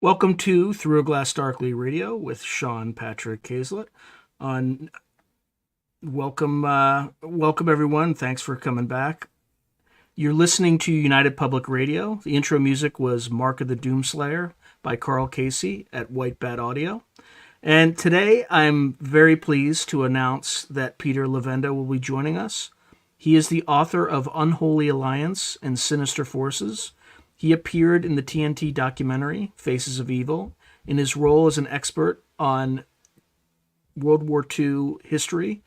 Welcome to Through a Glass Darkly Radio with Sean Patrick Hazlett. On welcome everyone. Thanks for coming back. You're listening to United Public Radio. The intro music was "Mark of the Doomslayer" by Carl Casey at White Bat Audio. And today I'm very pleased to announce that Peter Levenda will be joining us. He is the author of Unholy Alliance and Sinister Forces. He appeared in the TNT documentary Faces of Evil in his role as an expert on World War II history,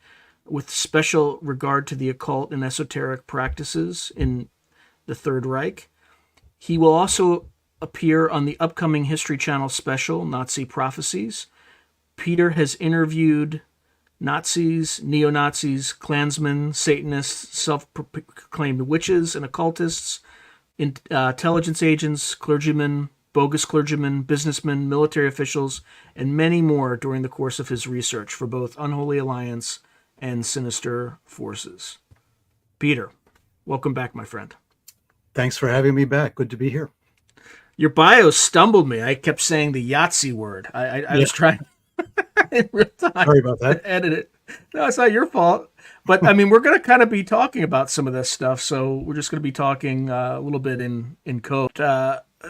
with special regard to the occult and esoteric practices in the Third Reich. He will also appear on the upcoming History Channel special, Nazi Prophecies. Peter has interviewed Nazis, neo-Nazis, Klansmen, Satanists, self-proclaimed witches and occultists, intelligence agents, clergymen, bogus clergymen, businessmen, military officials, and many more during the course of his research for both Unholy Alliance and Sinister Forces. Peter, welcome back, my friend. Thanks for having me back. Good to be here. Your bio stumbled me. I kept saying the Yahtzee word. I was trying in real time. Sorry about that. To edit it. No, it's not your fault. But, I mean, we're going to kind of be talking about some of this stuff, so we're just going to be talking a little bit in code.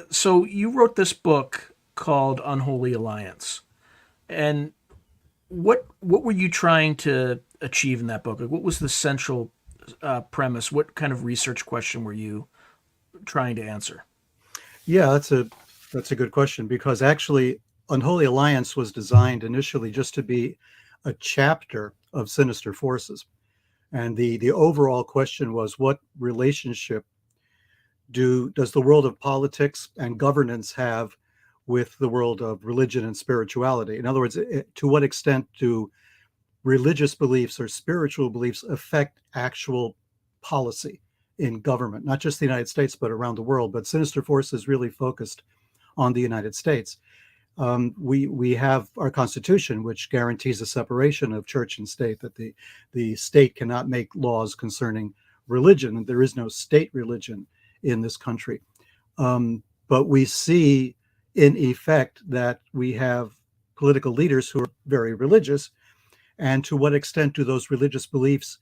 So you wrote this book called Unholy Alliance. And what were you trying to achieve in that book? Like, what was the central premise? What kind of research question were you trying to answer? Yeah, that's a good question, because actually Unholy Alliance was designed initially just to be a chapter of Sinister Forces. And the overall question was, what relationship does the world of politics and governance have with the world of religion and spirituality? In other words, to what extent do religious beliefs or spiritual beliefs affect actual policy in government, not just the United States, but around the world? But Sinister Forces really focused on the United States. We have our Constitution, which guarantees a separation of church and state, that the state cannot make laws concerning religion, and there is no state religion in this country. But we see in effect that we have political leaders who are very religious, and to what extent do those religious beliefs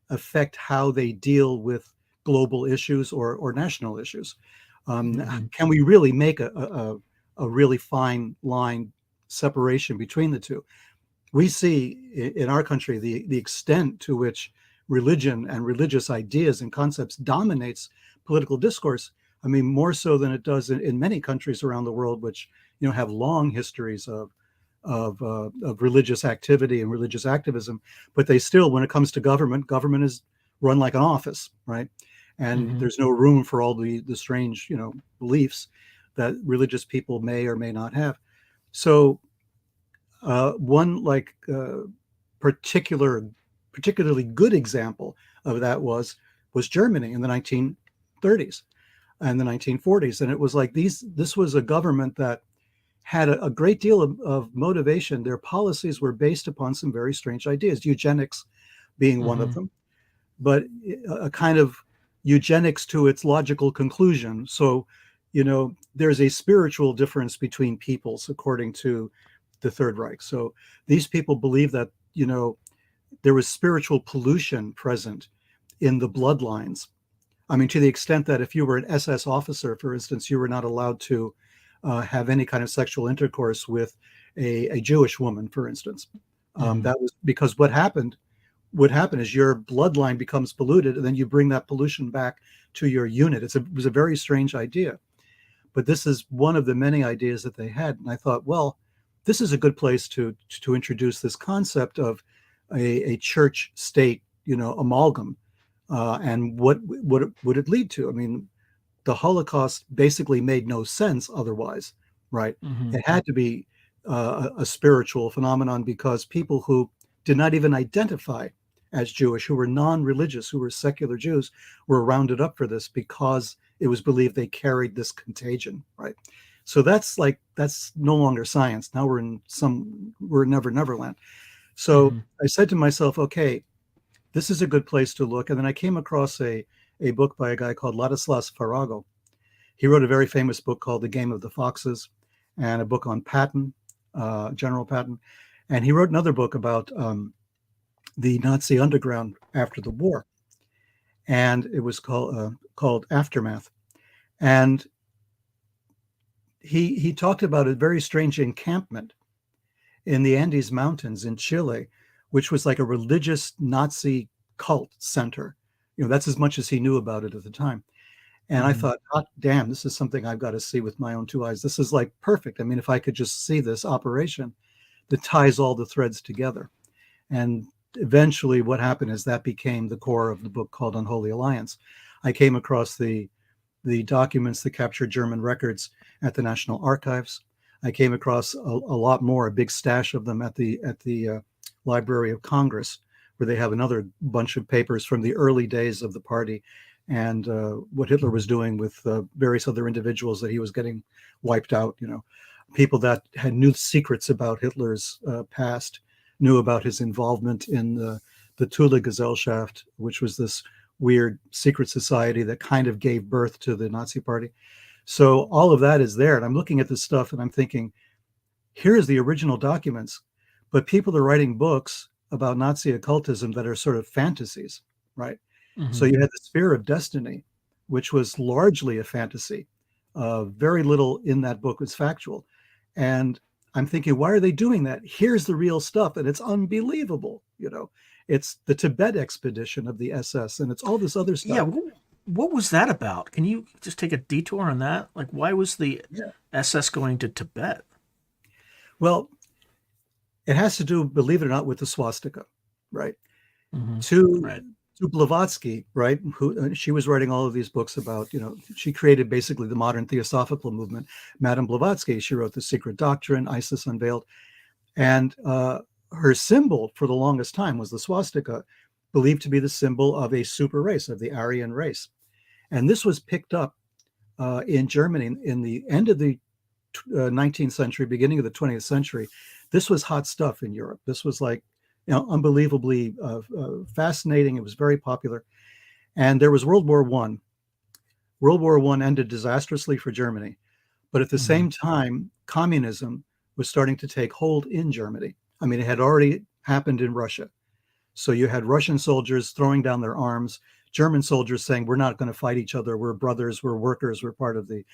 affect how they deal with global issues or national issues? Can we really make a really fine line separation between the two? We see in our country the extent to which religion and religious ideas and concepts dominates political discourse. I mean, more so than it does in many countries around the world, which have long histories of religious activity and religious activism. But they still, when it comes to government is run like an office, right? And there's no room for all the strange beliefs that religious people may or may not have. So one particularly good example of that was Germany in the 1930s and the 1940s. And it was like this was a government that had a great deal of motivation. Their policies were based upon some very strange ideas, eugenics being one of them, but a kind of eugenics to its logical conclusion. So there's a spiritual difference between peoples, according to the Third Reich. So these people believe that, there was spiritual pollution present in the bloodlines. I mean, to the extent that if you were an SS officer, for instance, you were not allowed to have any kind of sexual intercourse with a Jewish woman, for instance. That was because what happened is your bloodline becomes polluted, and then you bring that pollution back to your unit. It was a very strange idea. But this is one of the many ideas that they had. And I thought, well, this is a good place to introduce this concept of a church-state, amalgam. And what would it lead to? I mean, the Holocaust basically made no sense otherwise, right? It had to be a spiritual phenomenon, because people who did not even identify as Jewish, who were non-religious, who were secular Jews, were rounded up for this because it was believed they carried this contagion, right? So that's no longer science. Now we're Never Neverland. So I said to myself, okay, this is a good place to look. And then I came across a book by a guy called Ladislas Farago. He wrote a very famous book called The Game of the Foxes. and a book on Patton, General Patton. And he wrote another book about the Nazi underground after the war. And it was called Aftermath. And he talked about a very strange encampment in the Andes Mountains in Chile, which was like a religious Nazi cult center. That's as much as he knew about it at the time. And I thought, hot damn, this is something I've got to see with my own two eyes. This is like perfect. I mean, if I could just see this operation that ties all the threads together. And eventually what happened is that became the core of the book called Unholy Alliance. I came across the documents that captured German records at the National Archives. I came across a lot more, a big stash of them at the Library of Congress, where they have another bunch of papers from the early days of the party and what Hitler was doing with various other individuals that he was getting wiped out. People that had new secrets about Hitler's past, knew about his involvement in the Thule Gesellschaft, which was this weird secret society that kind of gave birth to the Nazi party. So all of that is there. And I'm looking at this stuff and I'm thinking, here's the original documents, but people are writing books about Nazi occultism that are sort of fantasies, right? So you had the Sphere of Destiny, which was largely a fantasy. Very little in that book was factual. And I'm thinking, why are they doing that? Here's the real stuff. And it's unbelievable. It's the Tibet expedition of the SS, and it's all this other stuff. Yeah. What was that about? Can you just take a detour on that? Like, why was the SS going to Tibet? Well, it has to do, believe it or not, with the swastika, right? To Blavatsky, right? She was writing all of these books about, she created basically the modern theosophical movement. Madame Blavatsky, she wrote The Secret Doctrine, Isis Unveiled. And her symbol for the longest time was the swastika, believed to be the symbol of a super race, of the Aryan race. And this was picked up in Germany in the end of the 19th century, beginning of the 20th century. This was hot stuff in Europe. This was like, unbelievably fascinating. It was very popular. And there was World War I. World War I ended disastrously for Germany. But at the same time, communism was starting to take hold in Germany. I mean, it had already happened in Russia. So you had Russian soldiers throwing down their arms, German soldiers saying, we're not going to fight each other. We're brothers, we're workers, we're part of the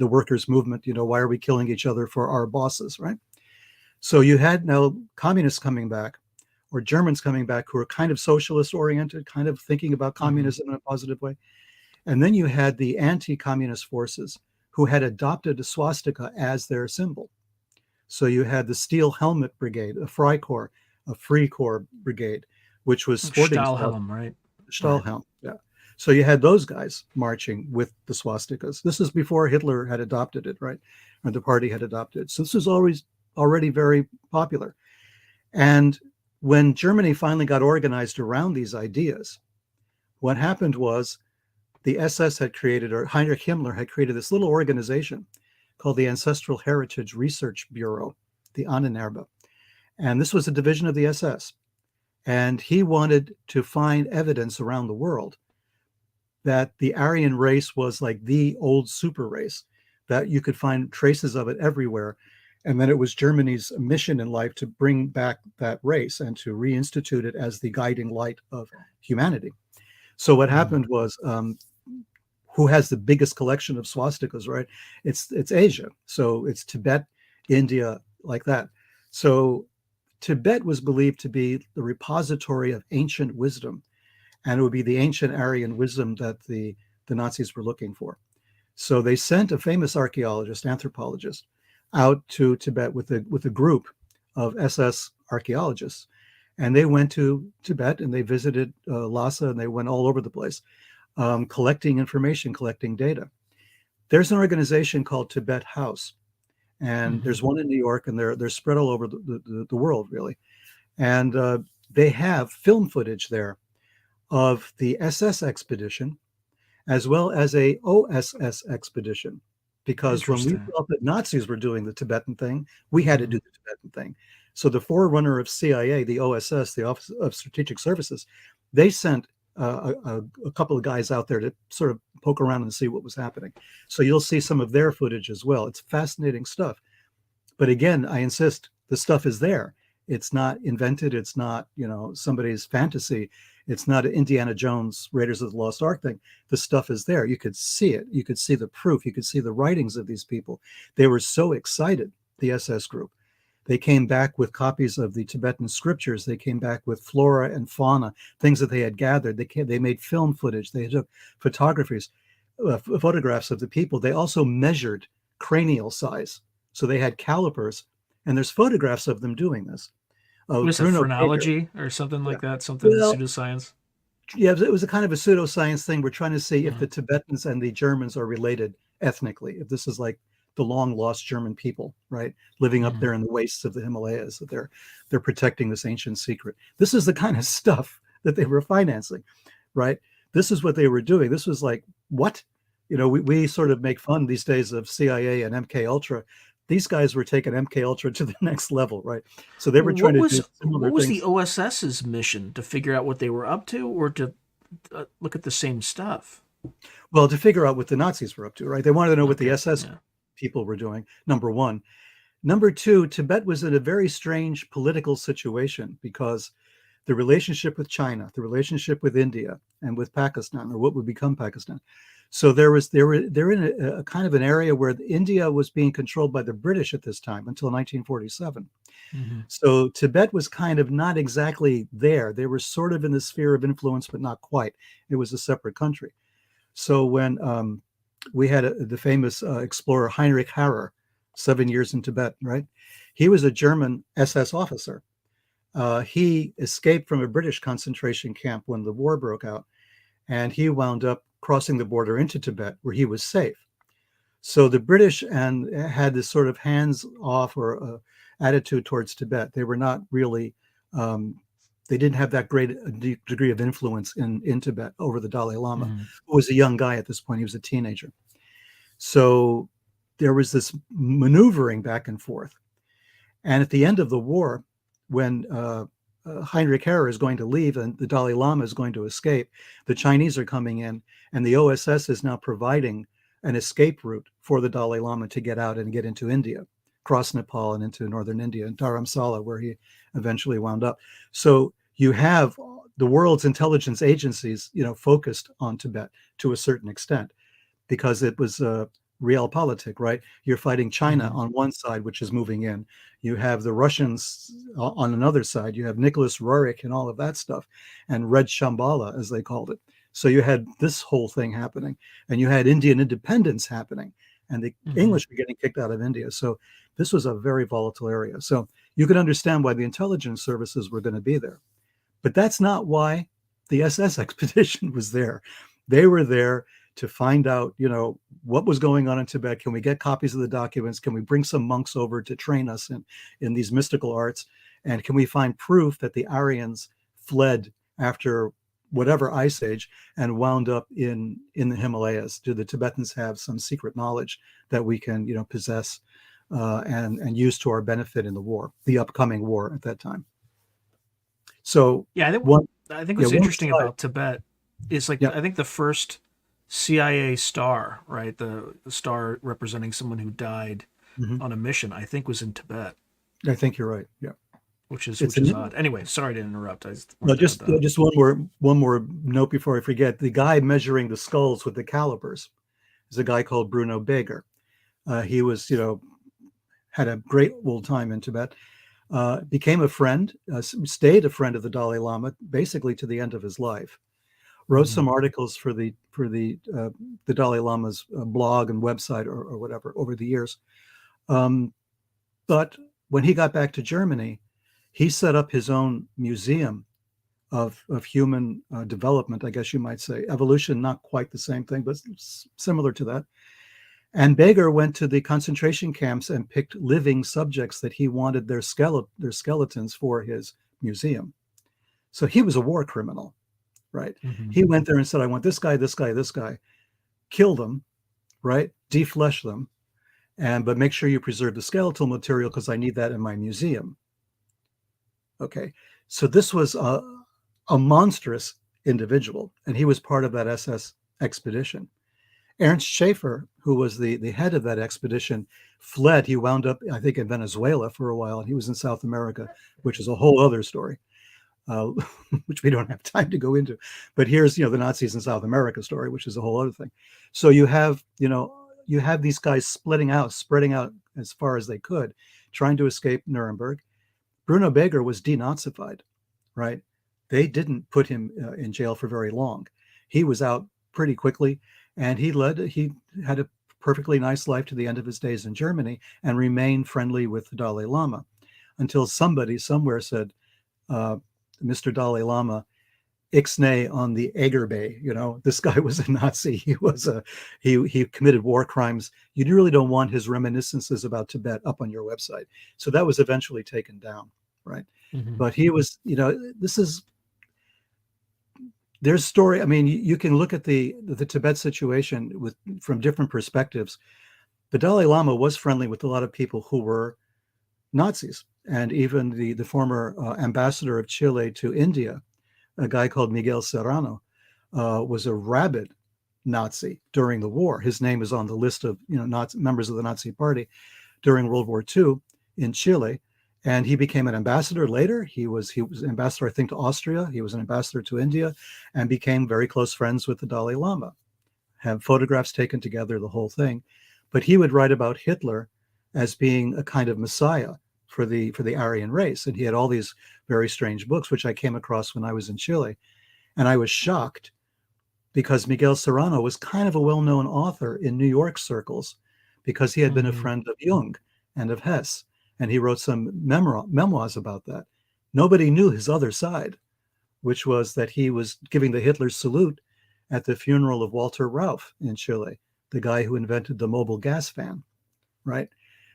workers' movement. Why are we killing each other for our bosses, right? So you had now communists coming back, or Germans coming back who are kind of socialist oriented, kind of thinking about communism in a positive way. And then you had the anti-communist forces who had adopted a swastika as their symbol. So you had the Steel Helmet Brigade, a Freikorps, a Free Corps Brigade, which was sporting Stahlhelm, right? Stahlhelm, yeah. So you had those guys marching with the swastikas. This is before Hitler had adopted it, right? Or the party had adopted it. So this was already very popular. And when Germany finally got organized around these ideas, what happened was the SS had created, or Heinrich Himmler had created, this little organization called the Ancestral Heritage Research Bureau, the Ahnenerbe. And this was a division of the SS. And he wanted to find evidence around the world that the Aryan race was like the old super race, that you could find traces of it everywhere. And then it was Germany's mission in life to bring back that race and to reinstitute it as the guiding light of humanity. So what happened was, who has the biggest collection of swastikas, right? It's Asia. So it's Tibet, India, like that. So Tibet was believed to be the repository of ancient wisdom, and it would be the ancient Aryan wisdom that the Nazis were looking for. So they sent a famous archaeologist, anthropologist, out to Tibet with a group of SS archaeologists. And they went to Tibet and they visited Lhasa, and they went all over the place, collecting information, collecting data. There's an organization called Tibet House, and there's one in New York, and they're spread all over the world, really. And they have film footage there of the SS expedition as well as a OSS expedition. Because when we felt that Nazis were doing the Tibetan thing, we had to do the Tibetan thing. So the forerunner of CIA, the OSS, the Office of Strategic Services, they sent a couple of guys out there to sort of poke around and see what was happening. So you'll see some of their footage as well. It's fascinating stuff. But again, I insist, the stuff is there. It's not invented. It's not, somebody's fantasy. It's not an Indiana Jones Raiders of the Lost Ark thing. The stuff is there. You could see it. You could see the proof. You could see the writings of these people. They were so excited, the SS group. They came back with copies of the Tibetan scriptures. They came back with flora and fauna, things that they had gathered. They made film footage. They took photographers of the people. They also measured cranial size. So they had calipers, and there's photographs of them doing this. Was it Bruno phrenology or something like that? Something Well, pseudoscience? yeah, it was a kind of a pseudoscience thing. We're trying to see if Mhm. the Tibetans and the Germans are related ethnically, if this is like the long lost German people, right, living up there in the wastes of the Himalayas, that they're protecting this ancient secret. This is the kind of stuff that they were financing, right? This is what they were doing. This was like, what? We sort of make fun these days of CIA and MK Ultra. These guys were taking MK Ultra to the next level, right? So they were trying What to was do similar what was the things. OSS's mission? To figure out what they were up to, or to look at the same stuff? Well, to figure out what the Nazis were up to, right? They wanted to know what the Okay, SS yeah. people were doing, number one. Number two, Tibet was in a very strange political situation because the relationship with China, the relationship with India and with Pakistan, or what would become Pakistan. So they're in a kind of an area where India was being controlled by the British at this time until 1947. Hmm. So Tibet was kind of not exactly there. They were sort of in the sphere of influence, but not quite. It was a separate country. So when we had the famous explorer Heinrich Harrer, 7 years in Tibet, right? He was a German SS officer. He escaped from a British concentration camp when the war broke out, and he wound up crossing the border into Tibet, where he was safe. So the British had this sort of hands-off or attitude towards Tibet. They were not really, they didn't have that great a degree of influence in Tibet over the Dalai Lama, Hmm. who was a young guy at this point. He was a teenager. So there was this maneuvering back and forth. And at the end of the war, when Heinrich Harrer is going to leave and the Dalai Lama is going to escape, the Chinese are coming in, and the OSS is now providing an escape route for the Dalai Lama to get out and get into India, cross Nepal and into northern India, and Dharamsala, where he eventually wound up. So you have the world's intelligence agencies, focused on Tibet to a certain extent, because it was realpolitik, right? You're fighting China Hmm. on one side, which is moving in. You have the Russians on another side. You have Nicholas Roerich and all of that stuff, and Red Shambhala, as they called it. So you had this whole thing happening, and you had Indian independence happening, and the Hmm. English were getting kicked out of India. So this was a very volatile area. So you can understand why the intelligence services were going to be there. But that's not why the SS expedition was there. They were there to find out, what was going on in Tibet. Can we get copies of the documents? Can we bring some monks over to train us in these mystical arts? And can we find proof that the Aryans fled after whatever ice age and wound up in the Himalayas? Do the Tibetans have some secret knowledge that we can, possess and use to our benefit in the war, the upcoming war at that time? So Yeah, one, I think yeah, what's one interesting side, about Tibet is, like, yeah, I think the first CIA star, right, the star representing someone who died mhm. on a mission, I think was in Tibet, I think you're right. Yeah, which is it's which is an odd. Anyway, sorry to interrupt. I just no, wanted to add that. just one more note before I forget. The guy measuring the skulls with the calipers is a guy called Bruno Beger. He was, had a great old time in Tibet. Became a friend, stayed a friend of the Dalai Lama basically to the end of his life. Wrote Hmm. some articles for the Dalai Lama's blog and website or whatever over the years. Um, but when he got back to Germany, he set up his own museum of human development, I guess you might say. Evolution, not quite the same thing, but similar to that. And Beger went to the concentration camps and picked living subjects that he wanted their skeletons for his museum. So he was a war criminal, right? Hmm. He went there and said, I want this guy, this guy, this guy. Kill them, right? Deflesh them, but make sure you preserve the skeletal material because I need that in my museum. Okay, so this was a monstrous individual, and he was part of that SS expedition. Ernst Schaefer, who was the head of that expedition, fled. He wound up, I think, in Venezuela for a while, and he was in South America, which is a whole other story, uh, which we don't have time to go into. But here's, the Nazis in South America story, which is a whole other thing. So you have these guys spreading out as far as they could, trying to escape Nuremberg. Bruno Beger was denazified, right? They didn't put him in jail for very long. He was out pretty quickly, and he had a perfectly nice life to the end of his days in Germany and remained friendly with the Dalai Lama until somebody somewhere said, Mr. Dalai Lama, ixnay on the Egerbe. This guy was a Nazi. He committed war crimes. You really don't want his reminiscences about Tibet up on your website. So that was eventually taken down, right? Mm-hmm. But he was, there's story. I mean, you can look at the Tibet situation from different perspectives. The Dalai Lama was friendly with a lot of people who were Nazis, and even the former ambassador of Chile to India, a guy called Miguel Serrano, was a rabid Nazi during the war. His name is on the list of members of the Nazi Party during World War II in Chile, and he became an ambassador later. He was ambassador, I think, to Austria. He was an ambassador to India, and became very close friends with the Dalai Lama. Have photographs taken together, the whole thing. But he would write about Hitler as being a kind of messiah for the Aryan race, and he had all these very strange books, which I came across when I was in Chile, and I was shocked because Miguel Serrano was kind of a well-known author in New York circles because he had been a friend of Jung and of Hess, and he wrote some memoirs about that. Nobody knew his other side, which was that he was giving the Hitler salute at the funeral of Walter Rauff in Chile, the guy who invented the mobile gas fan, right?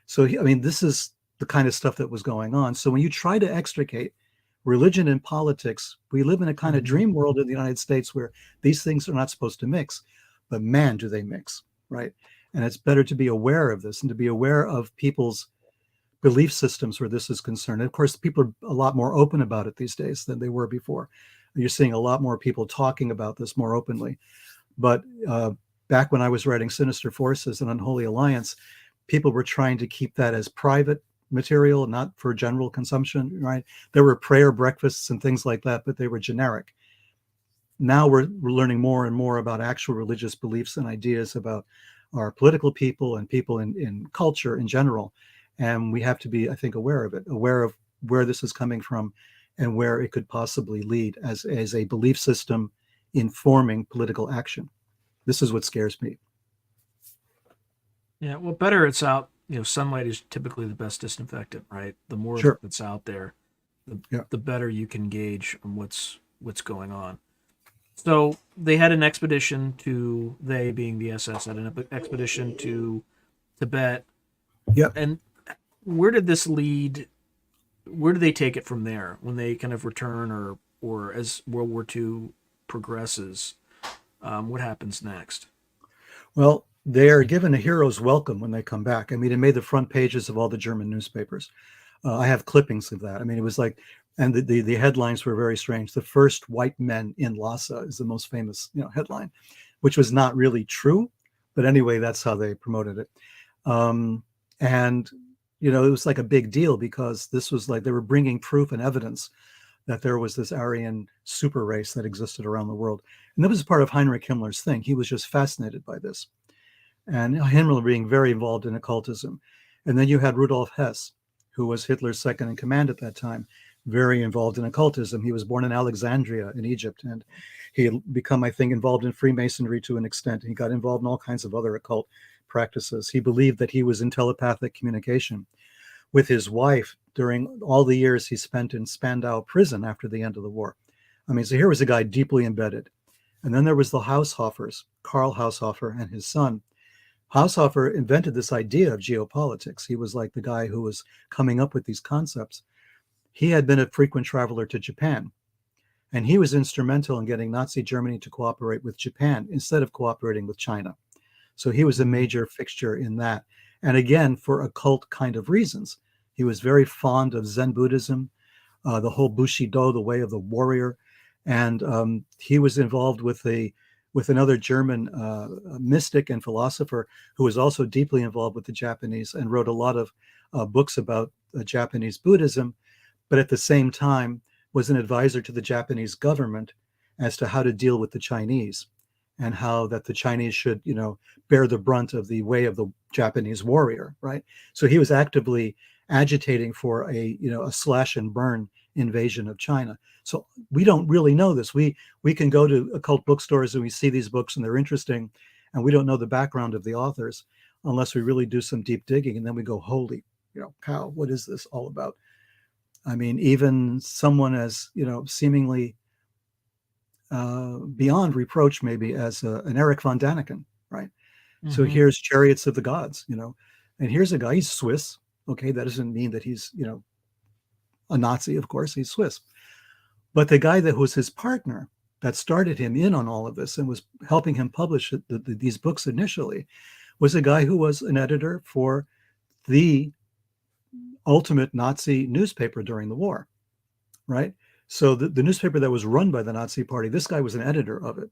So, this is the kind of stuff that was going on. So when you try to extricate religion and politics, we live in a kind of dream world in the United States where these things are not supposed to mix, but man, do they mix, right? And it's better to be aware of this and to be aware of people's belief systems where this is concerned. And of course, people are a lot more open about it these days than they were before. You're seeing a lot more people talking about this more openly. But back when I was writing Sinister Forces and Unholy Alliance, people were trying to keep that as private material, not for general consumption, right? There were prayer breakfasts and things like that, but they were generic. Now we're learning more and more about actual religious beliefs and ideas about our political people and people in culture in general. And we have to be, I think, aware of it, aware of where this is coming from and where it could possibly lead as a belief system informing political action. This is what scares me. Yeah, well, better it's out. Sunlight is typically the best disinfectant, right? The more Sure. that's out there, the better you can gauge on what's going on. So they had an expedition to, they being the SS, had an expedition to Tibet. Yep. And where did this lead? Where do they take it from there when they kind of return, or as World War II progresses? What happens next? Well, they're given a hero's welcome when they come back. It made the front pages of all the German newspapers. I have clippings of that. It was like, and the headlines were very strange. The first white men in Lhasa is the most famous, headline, which was not really true, but anyway, that's how they promoted it. And it was like a big deal because this was like they were bringing proof and evidence that there was this Aryan super race that existed around the world, and that was part of Heinrich Himmler's thing. He was just fascinated by this. And Himmler being very involved in occultism. And then you had Rudolf Hess, who was Hitler's second in command at that time, very involved in occultism. He was born in Alexandria in Egypt, and he had become, I think, involved in Freemasonry to an extent. He got involved in all kinds of other occult practices. He believed that he was in telepathic communication with his wife during all the years he spent in Spandau prison after the end of the war. So here was a guy deeply embedded. And then there was the Haushofers, Karl Haushofer and his son. Haushofer invented this idea of geopolitics. He was like the guy who was coming up with these concepts. He had been a frequent traveler to Japan, and he was instrumental in getting Nazi Germany to cooperate with Japan instead of cooperating with China. So he was a major fixture in that. And again, for occult kind of reasons. He was very fond of Zen Buddhism, the whole Bushido, the way of the warrior. And he was involved with the with another German mystic and philosopher who was also deeply involved with the Japanese and wrote a lot of books about Japanese Buddhism, but at the same time was an advisor to the Japanese government as to how to deal with the Chinese and how that the Chinese should, bear the brunt of the way of the Japanese warrior, right? So he was actively agitating for a slash and burn invasion of China. So we don't really know this. We can go to occult bookstores and we see these books and they're interesting, and we don't know the background of the authors unless we really do some deep digging, and then we go, holy, cow, what is this all about? I mean, even someone as seemingly beyond reproach, maybe, as an Eric von Daniken, right? Mm-hmm. So here's Chariots of the Gods, and here's a guy, he's Swiss. Okay, that doesn't mean that he's, a Nazi, of course, he's Swiss. But the guy that was his partner that started him in on all of this and was helping him publish these books initially was a guy who was an editor for the ultimate Nazi newspaper during the war, right? So the newspaper that was run by the Nazi Party, this guy was an editor of it.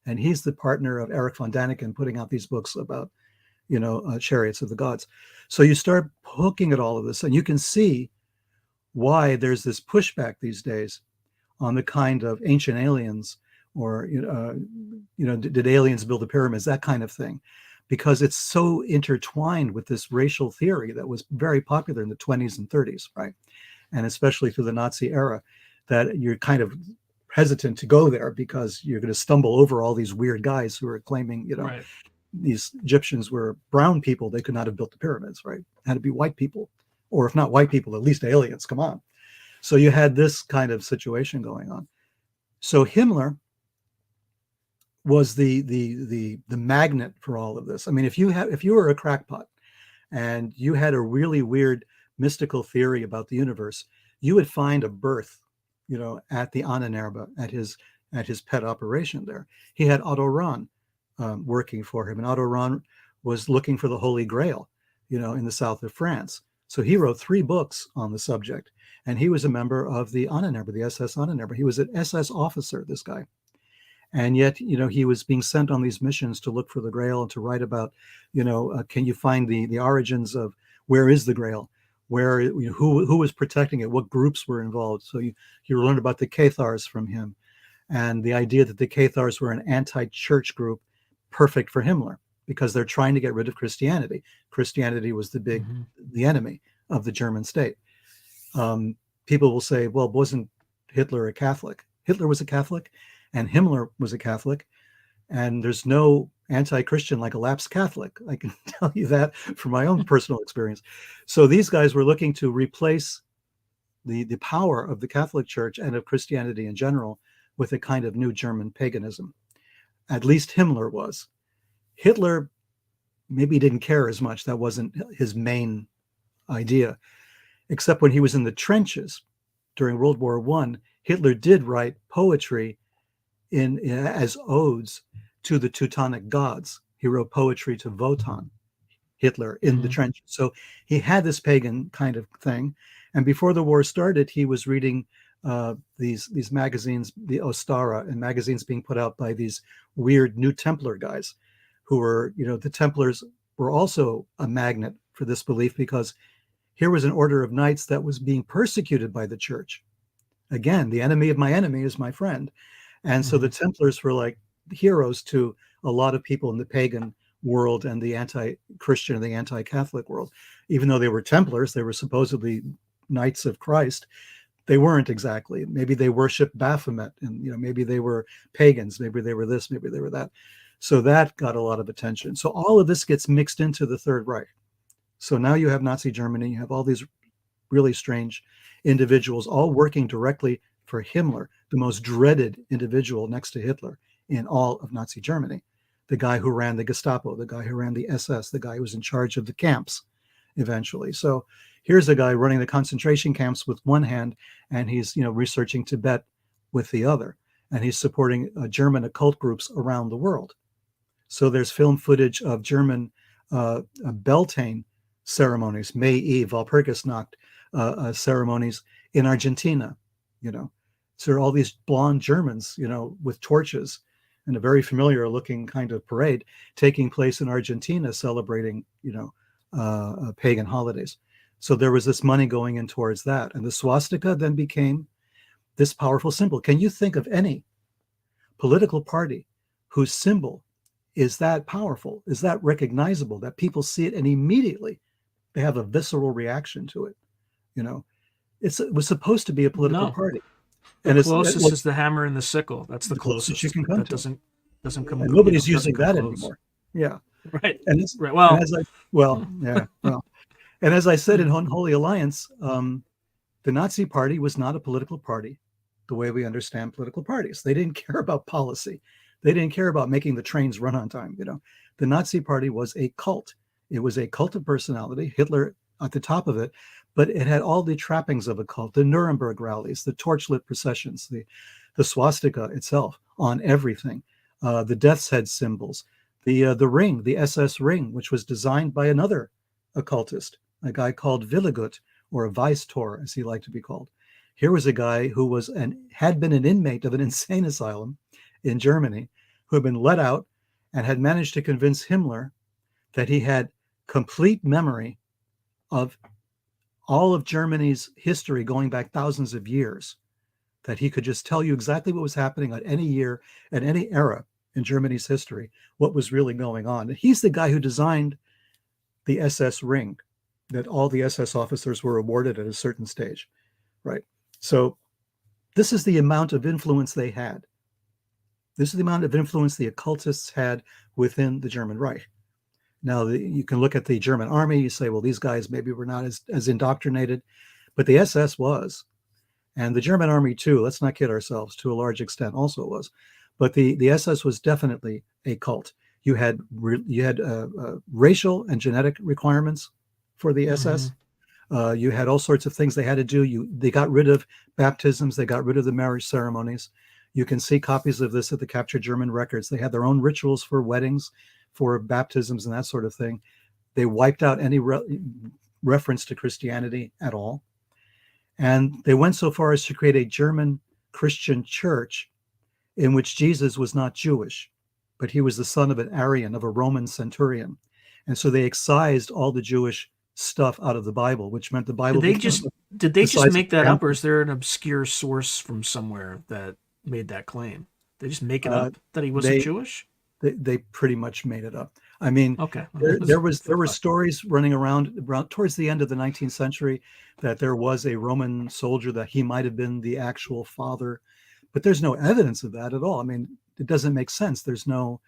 And he's the partner of Eric von Daniken putting out these books about, Chariots of the Gods. So you start hooking at all of this, and you can see why there's this pushback these days on the kind of ancient aliens, or, did aliens build the pyramids, that kind of thing, because it's so intertwined with this racial theory that was very popular in the 20s and 30s, right? And especially through the Nazi era, that you're kind of hesitant to go there because you're going to stumble over all these weird guys who are claiming, right, these Egyptians were brown people. They could not have built the pyramids, right? It had to be white people, or if not white people, at least aliens. Come on. So you had this kind of situation going on. So Himmler was the magnet for all of this. I mean, if you were a crackpot and you had a really weird mystical theory about the universe, you would find a berth, at the Ahnenerbe, at his pet operation there. He had Otto Rahn working for him, and Otto Rahn was looking for the Holy Grail, in the south of France. So he wrote 3 books on the subject, and he was a member of the Ahnenerbe, the SS Ahnenerbe. He was an SS officer, this guy. And yet, he was being sent on these missions to look for the Grail and to write about, can you find the origins of where is the Grail? Where, who was protecting it? What groups were involved? So you learned about the Cathars from him, and the idea that the Cathars were an anti-church group, perfect for Himmler, because they're trying to get rid of Christianity. Christianity was the enemy of the German state. People will say, well, wasn't Hitler a Catholic? Hitler was a Catholic, and Himmler was a Catholic, and there's no anti-Christian like a lapsed Catholic. I can tell you that from my own personal experience. So these guys were looking to replace the power of the Catholic Church and of Christianity in general with a kind of new German paganism. At least Himmler was. Hitler maybe didn't care as much. That wasn't his main idea, except when he was in the trenches during World War I, Hitler did write poetry as odes to the Teutonic gods. He wrote poetry to Wotan, Hitler, in the trenches. So he had this pagan kind of thing. And before the war started, he was reading these magazines, the Ostara, and magazines being put out by these weird New Templar guys who were, the Templars were also a magnet for this belief, because here was an order of knights that was being persecuted by the church. Again, the enemy of my enemy is my friend. And so the Templars were like heroes to a lot of people in the pagan world and the anti-Christian and the anti-Catholic world. Even though they were Templars, they were supposedly knights of Christ. They weren't exactly. Maybe they worshiped Baphomet, and maybe they were pagans, maybe they were this, maybe they were that. So that got a lot of attention. So all of this gets mixed into the Third Reich. So now you have Nazi Germany, you have all these really strange individuals all working directly for Himmler, the most dreaded individual next to Hitler in all of Nazi Germany. The guy who ran the Gestapo, the guy who ran the SS, the guy who was in charge of the camps eventually. So here's a guy running the concentration camps with one hand, and he's researching Tibet with the other, and he's supporting German occult groups around the world. So there's film footage of German Beltane ceremonies, May Eve, Walpurgisnacht ceremonies in Argentina. So there are all these blonde Germans, with torches, and a very familiar looking kind of parade taking place in Argentina celebrating, pagan holidays. So there was this money going in towards that. And the swastika then became this powerful symbol. Can you think of any political party whose symbol is that powerful, is that recognizable, that people see it and immediately they have a visceral reaction to it? It was supposed to be a political No. party. The closest is the hammer and the sickle. That's the closest you can come that to. doesn't come. And nobody's using doesn't come that close. anymore. Yeah. Right. And it's, right. Well. and as I, well, yeah. Well, and as I said in Unholy Alliance, the Nazi Party was not a political party the way we understand political parties. They didn't care about policy. They didn't care about making the trains run on time. The Nazi Party was a cult. It was a cult of personality, Hitler at the top of it, but it had all the trappings of a cult, the Nuremberg rallies, the torchlit processions, the swastika itself on everything, the death's head symbols, the ring, the SS ring, which was designed by another occultist, a guy called Willigut, or a Weistor, as he liked to be called. Here was a guy who had been an inmate of an insane asylum in Germany, who had been let out and had managed to convince Himmler that he had complete memory of all of Germany's history going back thousands of years, that he could just tell you exactly what was happening at any year, at any era in Germany's history, what was really going on. He's the guy who designed the SS ring that all the SS officers were awarded at a certain stage, right? So this is the amount of influence they had. This is the amount of influence the occultists had within the German Reich. Now, you can look at the German army, you say, well, these guys maybe were not as indoctrinated, but the SS was. And the German army too, let's not kid ourselves, to a large extent also was. But the SS was definitely a cult. You had racial and genetic requirements for the SS. You had all sorts of things they had to do. They got rid of baptisms. They got rid of the marriage ceremonies. You can see copies of this at the captured German records. They had their own rituals for weddings, for baptisms, and that sort of thing. They wiped out any reference to Christianity at all. And they went so far as to create a German Christian church in which Jesus was not Jewish, but he was the son of an Aryan, of a Roman centurion. And so they excised all the Jewish stuff out of the Bible, which meant the Bible. Did they just make that up, or is there an obscure source from somewhere that made that claim? They just make it up that he wasn't Jewish? They pretty much made it up. I mean, okay. there were stories running around towards the end of the 19th century that there was a Roman soldier that he might have been the actual father, but there's no evidence of that at all. I mean, it doesn't make sense. There's no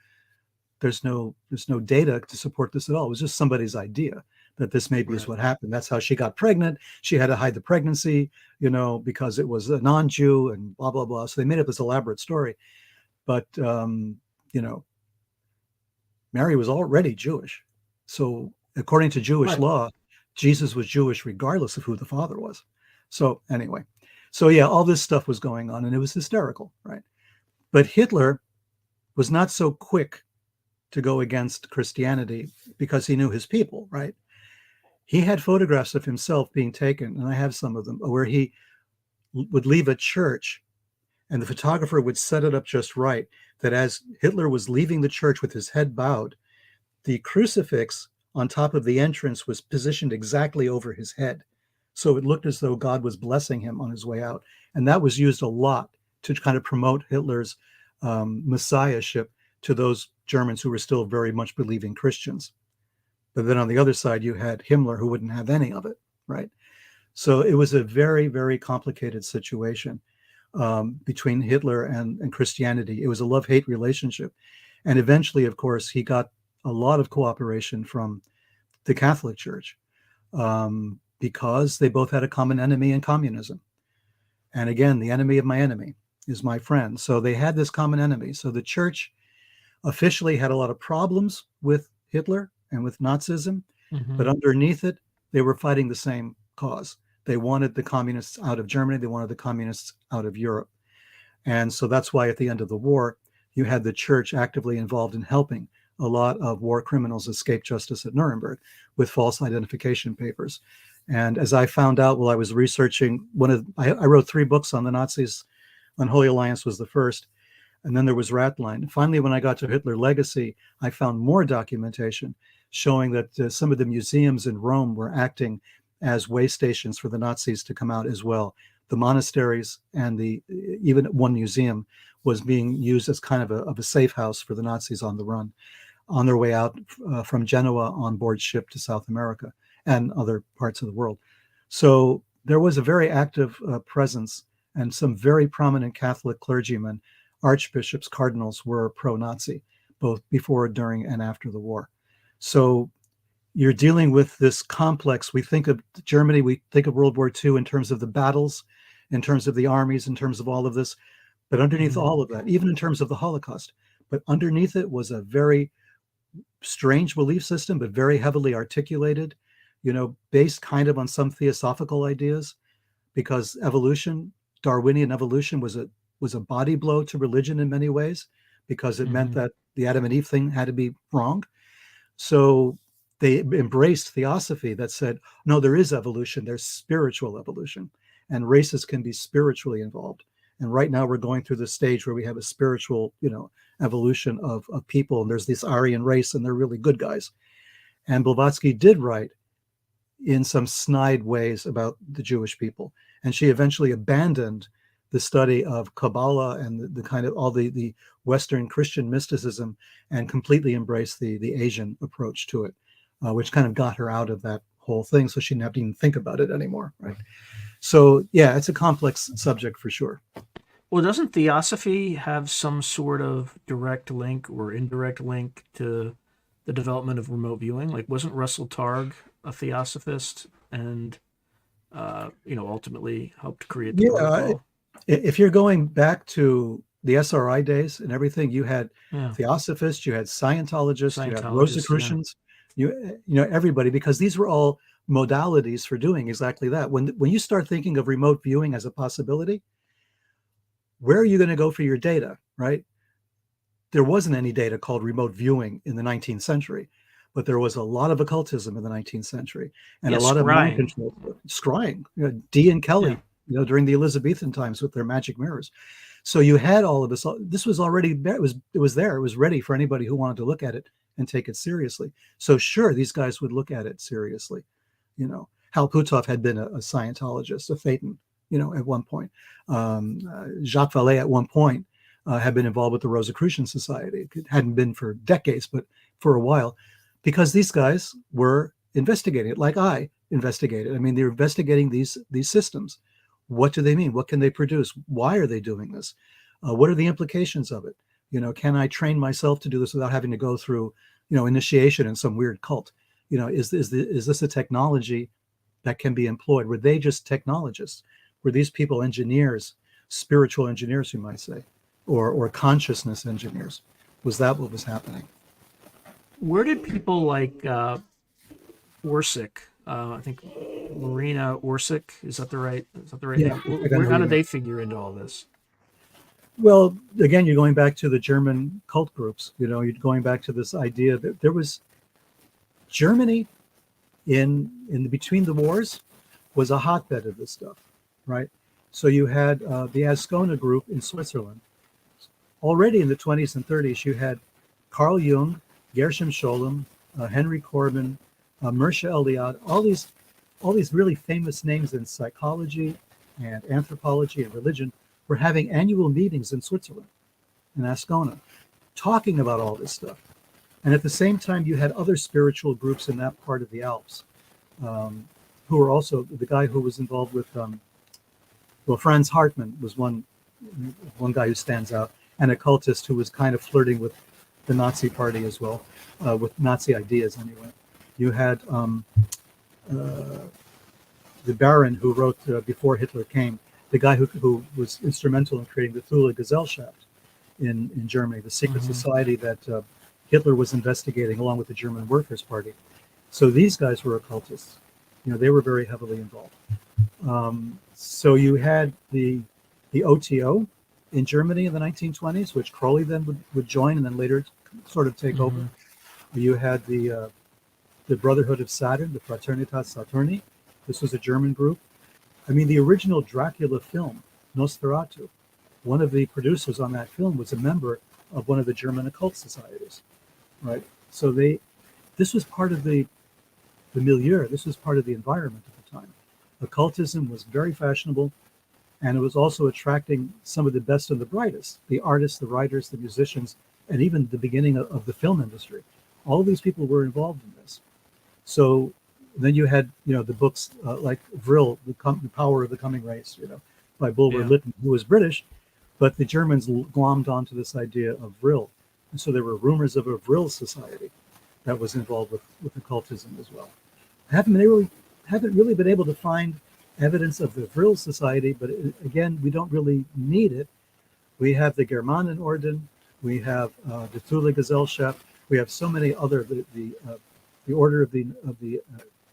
data to support this at all. It was just somebody's idea that this maybe is what happened. That's how she got pregnant. She had to hide the pregnancy, because it was a non-Jew and blah, blah, blah. So they made up this elaborate story. But, Mary was already Jewish. So according to Jewish law, Jesus was Jewish regardless of who the father was. So anyway, all this stuff was going on and it was hysterical, right? But Hitler was not so quick to go against Christianity because he knew his people, right? He had photographs of himself being taken, and I have some of them, where he would leave a church and the photographer would set it up just right, that as Hitler was leaving the church with his head bowed, the crucifix on top of the entrance was positioned exactly over his head. So it looked as though God was blessing him on his way out. And that was used a lot to kind of promote Hitler's messiahship to those Germans who were still very much believing Christians. But then on the other side, you had Himmler, who wouldn't have any of it, right? So it was a very, very complicated situation between Hitler and Christianity. It was a love-hate relationship. And eventually, of course, he got a lot of cooperation from the Catholic Church because they both had a common enemy in communism. And again, the enemy of my enemy is my friend. So they had this common enemy. So the church officially had a lot of problems with Hitler and with Nazism, but underneath it, they were fighting the same cause. They wanted the communists out of Germany. They wanted the communists out of Europe. And so that's why at the end of the war, you had the church actively involved in helping a lot of war criminals escape justice at Nuremberg with false identification papers. And as I found out while I was researching, I wrote 3 books on the Nazis. Unholy Alliance was the first. And then there was Ratline. Finally, when I got to Hitler Legacy, I found more documentation showing that some of the museums in Rome were acting as way stations for the Nazis to come out as well. The monasteries and even one museum was being used as kind of a safe house for the Nazis on the run, on their way out from Genoa on board ship to South America and other parts of the world. So there was a very active presence, and some very prominent Catholic clergymen, archbishops, cardinals were pro-Nazi, both before, during, and after the war. So you're dealing with this complex. We think of Germany, we think of World War II in terms of the battles, in terms of the armies, in terms of all of this. But underneath all of that, even in terms of the Holocaust, but underneath it was a very strange belief system, but very heavily articulated, based kind of on some theosophical ideas, because evolution, Darwinian evolution, was a body blow to religion in many ways, because it meant that the Adam and Eve thing had to be wrong. So they embraced theosophy that said, no, there is evolution, there's spiritual evolution, and races can be spiritually involved. And right now we're going through the stage where we have a spiritual, evolution of people, and there's this Aryan race, and they're really good guys. And Blavatsky did write in some snide ways about the Jewish people. And she eventually abandoned the study of Kabbalah and the kind of all the Western Christian mysticism, and completely embraced the Asian approach to it, which kind of got her out of that whole thing. So she didn't have to even think about it anymore, right? So yeah, it's a complex subject for sure. Well, doesn't theosophy have some sort of direct link or indirect link to the development of remote viewing? Like, wasn't Russell Targ a theosophist and, ultimately helped create the protocol? If you're going back to the SRI days and everything, you had theosophists, you had Scientologists, you had Rosicrucians, everybody, because these were all modalities for doing exactly that. When you start thinking of remote viewing as a possibility, where are you going to go for your data, right? There wasn't any data called remote viewing in the 19th century, but there was a lot of occultism in the 19th century, and a lot of mind control, scrying. Dee and Kelly, during the Elizabethan times with their magic mirrors. So you had all of this. This was already there. It was there. It was ready for anybody who wanted to look at it and take it seriously. So sure, these guys would look at it seriously. Hal Puthoff had been a Scientologist, a Thetan, at one point. Jacques Vallée at one point had been involved with the Rosicrucian Society. It hadn't been for decades, but for a while, because these guys were investigating it, like I investigated. I mean, they're investigating these systems. What do they mean? What can they produce? Why are they doing this? What are the implications of it? Can I train myself to do this without having to go through, initiation in some weird cult? Is this a technology that can be employed? Were they just technologists? Were these people engineers, spiritual engineers, you might say, or consciousness engineers? Was that what was happening? Where did people like Orsic, I think Marina Orsic, is that the right name? How did they figure into all this? Well, again, you're going back to the German cult groups. You're going back to this idea that there was Germany in between the wars was a hotbed of this stuff, right? So you had the Ascona group in Switzerland. Already in the 20s and 30s, you had Carl Jung, Gershom Scholem, Henry Corbin, Mircea Eliade, all these really famous names in psychology and anthropology and religion were having annual meetings in Switzerland, in Ascona, talking about all this stuff. And at the same time, you had other spiritual groups in that part of the Alps, who were also the guy who was involved with, Franz Hartmann was one guy who stands out, an occultist who was kind of flirting with the Nazi party as well, with Nazi ideas anyway. You had the Baron who wrote Before Hitler Came, the guy who was instrumental in creating the Thule Gesellschaft in Germany, the secret society that Hitler was investigating along with the German Workers' Party. So these guys were occultists. They were very heavily involved. So you had the OTO in Germany in the 1920s, which Crowley then would join and then later sort of take over. You had the Brotherhood of Saturn, the Fraternitas Saturni. This was a German group. I mean, the original Dracula film, Nosferatu, one of the producers on that film was a member of one of the German occult societies, right? So this was part of the milieu. This was part of the environment at the time. Occultism was very fashionable, and it was also attracting some of the best and the brightest, the artists, the writers, the musicians, and even the beginning of the film industry. All of these people were involved in this. So then you had, the books like Vril, the Power of the Coming Race, by Bulwer Lytton, who was British, but the Germans glommed onto this idea of Vril. And so there were rumors of a Vril society that was involved with occultism as well. I haven't really been able to find evidence of the Vril society, but again, we don't really need it. We have the Germanenorden, we have the Thule Gesellschaft, we have so many other, the Order of the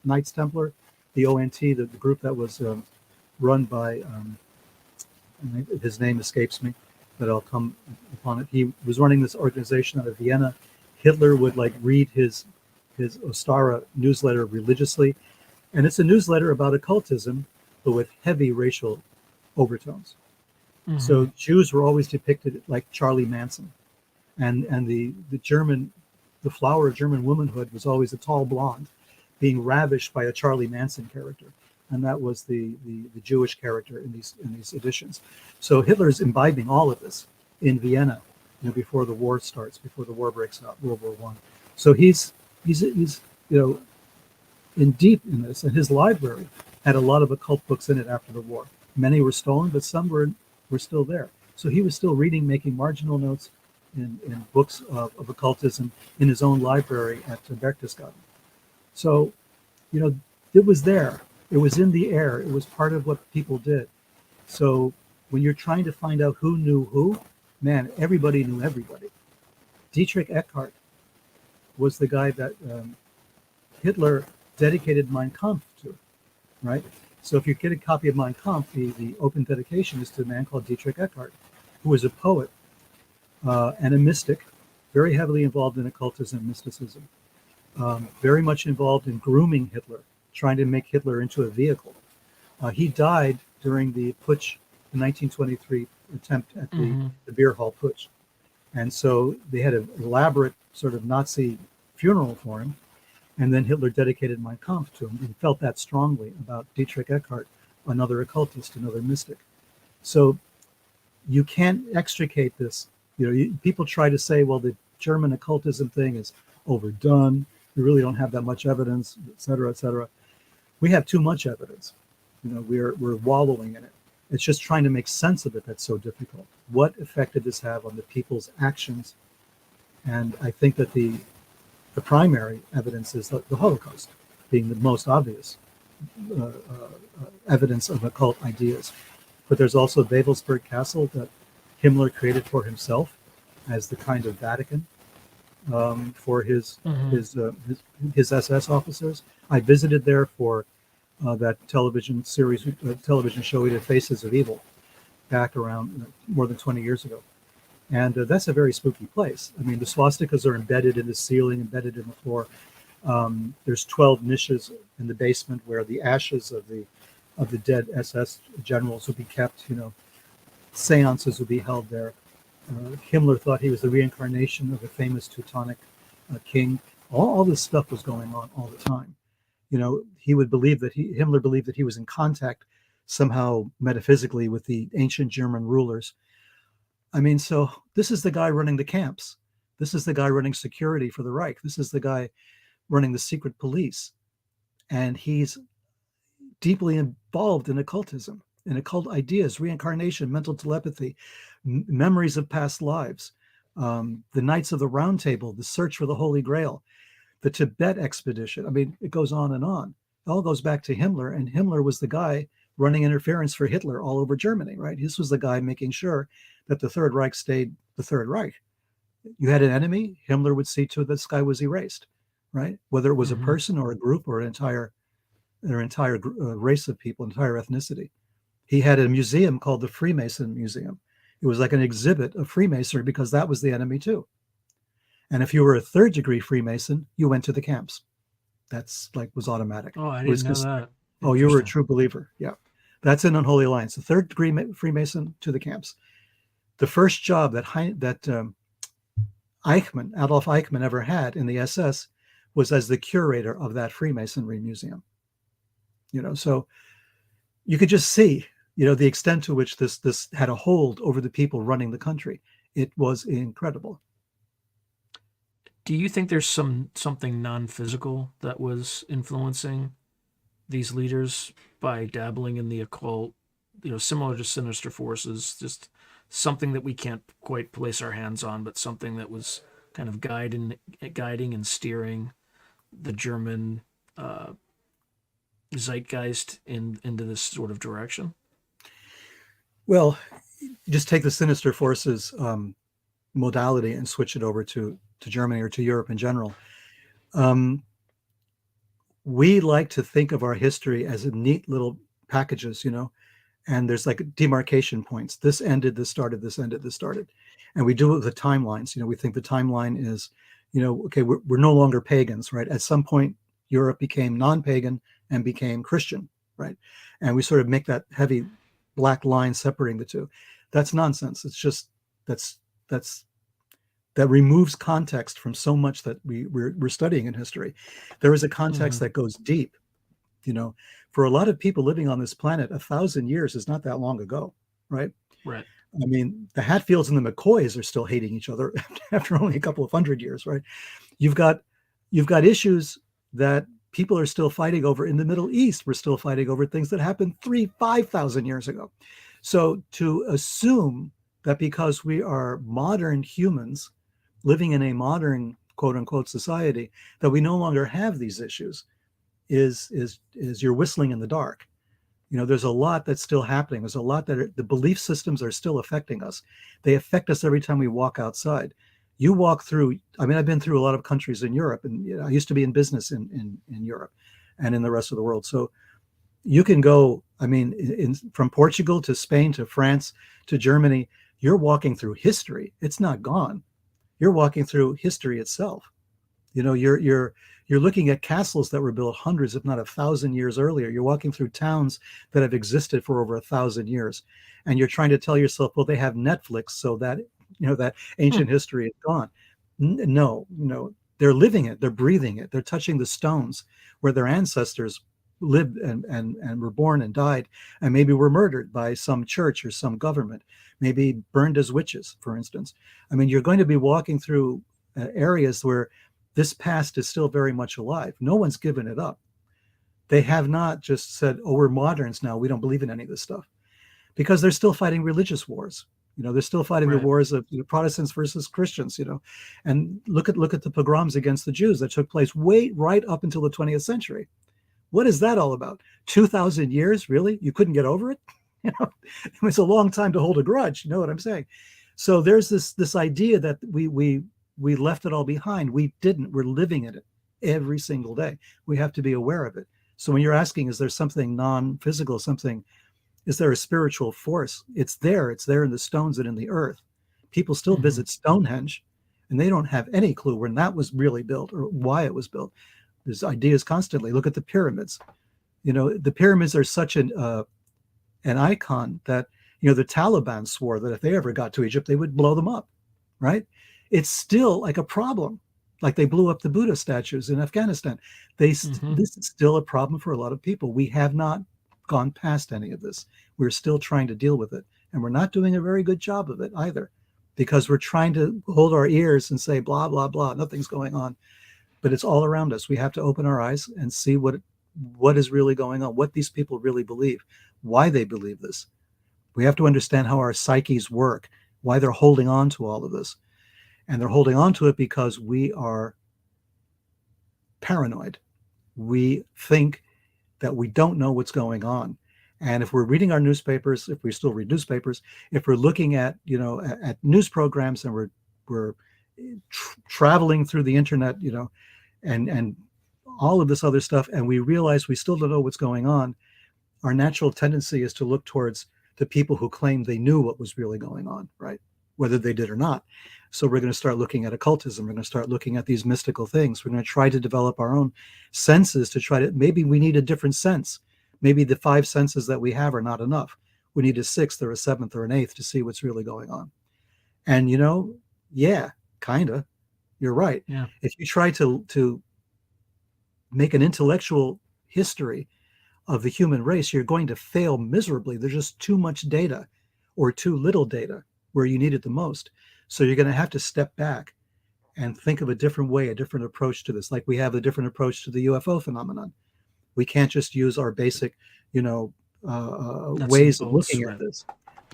Knights Templar, the ONT, the group that was run by, his name escapes me, but I'll come upon it. He was running this organization out of Vienna. Hitler would read his Ostara newsletter religiously, and it's a newsletter about occultism, but with heavy racial overtones. Mm-hmm. So Jews were always depicted like Charlie Manson, and the flower of German womanhood was always a tall blonde, being ravished by a Charlie Manson character, and that was the Jewish character in these editions. So Hitler's imbibing all of this in Vienna, before the war starts, before the war breaks out, World War I. So he's in deep in this, and his library had a lot of occult books in it after the war. Many were stolen, but some were still there. So he was still reading, making marginal notes in books of occultism in his own library at Berchtesgaden. So, it was there. It was in the air. It was part of what people did. So when you're trying to find out who knew who, man, everybody knew everybody. Dietrich Eckart was the guy that Hitler dedicated Mein Kampf to, right? So if you get a copy of Mein Kampf, the open dedication is to a man called Dietrich Eckart, who was a poet and a mystic, very heavily involved in occultism and mysticism, very much involved in grooming Hitler, trying to make Hitler into a vehicle. He died during the putsch, the 1923 attempt at the beer hall putsch. And so they had an elaborate sort of Nazi funeral for him. And then Hitler dedicated Mein Kampf to him and felt that strongly about Dietrich Eckart, another occultist, another mystic. So you can't extricate this. People try to say, well, the German occultism thing is overdone. We really don't have that much evidence, et cetera, et cetera. We have too much evidence. We're wallowing in it. It's just trying to make sense of it that's so difficult. What effect did this have on the people's actions? And I think that the primary evidence is the Holocaust being the most obvious evidence of occult ideas. But there's also Wewelsburg Castle that Himmler created for himself as the kind of Vatican for his SS officers. I visited there for that television show he did, Faces of Evil, back around more than 20 years ago. And that's a very spooky place. I mean, the swastikas are embedded in the ceiling, embedded in the floor. There's 12 niches in the basement where the ashes of the dead SS generals would be kept. Seances would be held there. Himmler thought he was the reincarnation of a famous Teutonic king. All this stuff was going on all the time. He would believe that Himmler believed that he was in contact somehow metaphysically with the ancient German rulers. I mean, so this is the guy running the camps. This is the guy running security for the Reich. This is the guy running the secret police. And he's deeply involved in occultism, in occult ideas, reincarnation, mental telepathy, memories of past lives, the Knights of the Round Table, the search for the Holy Grail, the Tibet expedition. I mean, it goes on and on. It all goes back to Himmler, and Himmler was the guy running interference for Hitler all over Germany, right? This was the guy making sure that the Third Reich stayed the Third Reich. You had an enemy, Himmler would see to this guy was erased, right? Whether it was a person or a group or an entire race of people, entire ethnicity. He had a museum called the Freemason Museum. It was like an exhibit of Freemasonry because that was the enemy too. And if you were a third degree Freemason, you went to the camps. That's was automatic. Oh, I didn't know that. Oh, you were a true believer. Yeah. That's an unholy alliance. The third degree Freemason to the camps. The first job that Adolf Eichmann ever had in the SS was as the curator of that Freemasonry museum. So you could just see, the extent to which this had a hold over the people running the country. It was incredible. Do you think there's something non-physical that was influencing these leaders by dabbling in the occult, similar to sinister forces, just something that we can't quite place our hands on, but something that was kind of guiding and steering the German zeitgeist into this sort of direction? Well, just take the sinister forces modality and switch it over to Germany or to Europe in general. We like to think of our history as neat little packages, and there's like demarcation points. This ended, this started, this ended, this started. And we do it with the timelines. We think the timeline is, okay, we're no longer pagans, right? At some point, Europe became non-pagan and became Christian, right? And we sort of make that heavy black line separating the two. That's nonsense. It's just, that removes context from so much that we're studying in history. There is a context that goes deep. For a lot of people living on this planet, 1,000 years is not that long ago, right? Right. I mean, the Hatfields and the McCoys are still hating each other after only a couple of hundred years, right? You've got issues that people are still fighting over in the Middle East. We're still fighting over things that happened 5,000 years ago. So to assume that because we are modern humans living in a modern quote unquote society, that we no longer have these issues is you're whistling in the dark. There's a lot that's still happening. There's a lot that the belief systems are still affecting us. They affect us every time we walk outside. You walk through, I've been through a lot of countries in Europe, and I used to be in business in Europe and in the rest of the world. So you can go, from Portugal to Spain to France to Germany, you're walking through history. It's not gone. You're walking through history itself. You're looking at castles that were built hundreds, if not 1,000 years earlier. You're walking through towns that have existed for over 1,000 years. And you're trying to tell yourself, well, they have Netflix, so that, that ancient history is gone. No, they're living it. They're breathing it. They're touching the stones where their ancestors lived and were born and died, and maybe were murdered by some church or some government, maybe burned as witches, for instance. You're going to be walking through areas where this past is still very much alive. No one's given it up. They have not just said, oh, we're moderns now, we don't believe in any of this stuff, because they're still fighting religious wars. They're still fighting the wars of Protestants versus Christians, and look at the pogroms against the Jews that took place right up until the 20th century. What is that all about? 2,000 years, really? You couldn't get over it? It was a long time to hold a grudge. You know what I'm saying? So there's this idea that we left it all behind. We didn't. We're living in it every single day. We have to be aware of it. So when you're asking, is there something non-physical, is there a spiritual force? It's there. It's there in the stones and in the earth. People still visit Stonehenge, and they don't have any clue when that was really built or why it was built. There's ideas constantly. Look at the pyramids. The pyramids are such an icon that, the Taliban swore that if they ever got to Egypt, they would blow them up, right? It's still like a problem. Like they blew up the Buddha statues in Afghanistan. This is still a problem for a lot of people. We have not gone past any of this. We're still trying to deal with it. And we're not doing a very good job of it either, because we're trying to hold our ears and say, blah, blah, blah, nothing's going on. But it's all around us. We have to open our eyes and see what is really going on, what these people really believe, why they believe this. We have to understand how our psyches work, why they're holding on to all of this. And they're holding on to it because we are paranoid. We think that we don't know what's going on. And if we're reading our newspapers, if we still read newspapers, if we're looking at, at news programs, and we're traveling through the internet, and all of this other stuff, and we realize we still don't know what's going on, our natural tendency is to look towards the people who claim they knew what was really going on, right? Whether they did or not. So we're going to start looking at occultism. We're going to start looking at these mystical things. We're going to try to develop our own senses to try to, maybe we need a different sense. Maybe the 5 senses that we have are not enough. We need a 6th or a 7th or an 8th to see what's really going on. And yeah, kind of, you're right. Yeah. If you try to make an intellectual history of the human race, you're going to fail miserably. There's just too much data or too little data where you need it the most. So you're going to have to step back and think of a different way, a different approach to this. Like we have a different approach to the UFO phenomenon. We can't just use our basic, Nuts and ways of bolts, looking at right? this.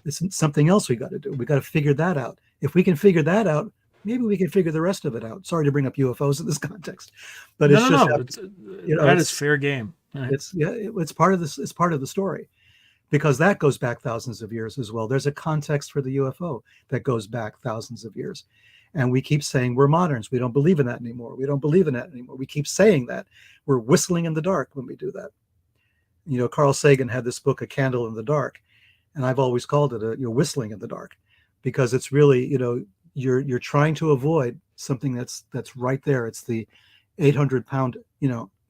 It's something else we got to do. We got to figure that out. If we can figure that out, maybe we can figure the rest of it out. Sorry to bring up UFOs in this context, but No, it's no, just no. It's that is fair game. Right. it's part of this. It's part of the story because that goes back thousands of years as well. There's a context for the UFO that goes back thousands of years. And we keep saying we're moderns. We don't believe in that anymore. We don't believe in that anymore. We keep saying that. We're whistling in the dark when we do that. Carl Sagan had this book, A Candle in the Dark, and I've always called it you're whistling in the dark because it's really, you're trying to avoid something that's right there. It's the 800-pound,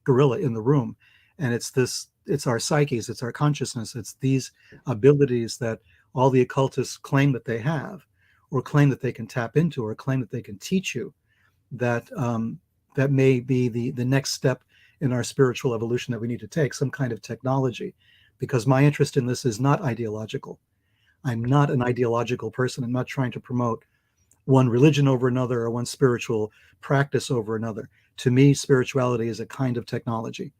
gorilla in the room. And it's our psyches, it's our consciousness, it's these abilities that all the occultists claim that they have, or claim that they can tap into, or claim that they can teach you, that that may be the next step in our spiritual evolution that we need to take, some kind of technology. Because my interest in this is not ideological. I'm not an ideological person. I'm not trying to promote one religion over another or one spiritual practice over another. To me, spirituality is a kind of technology.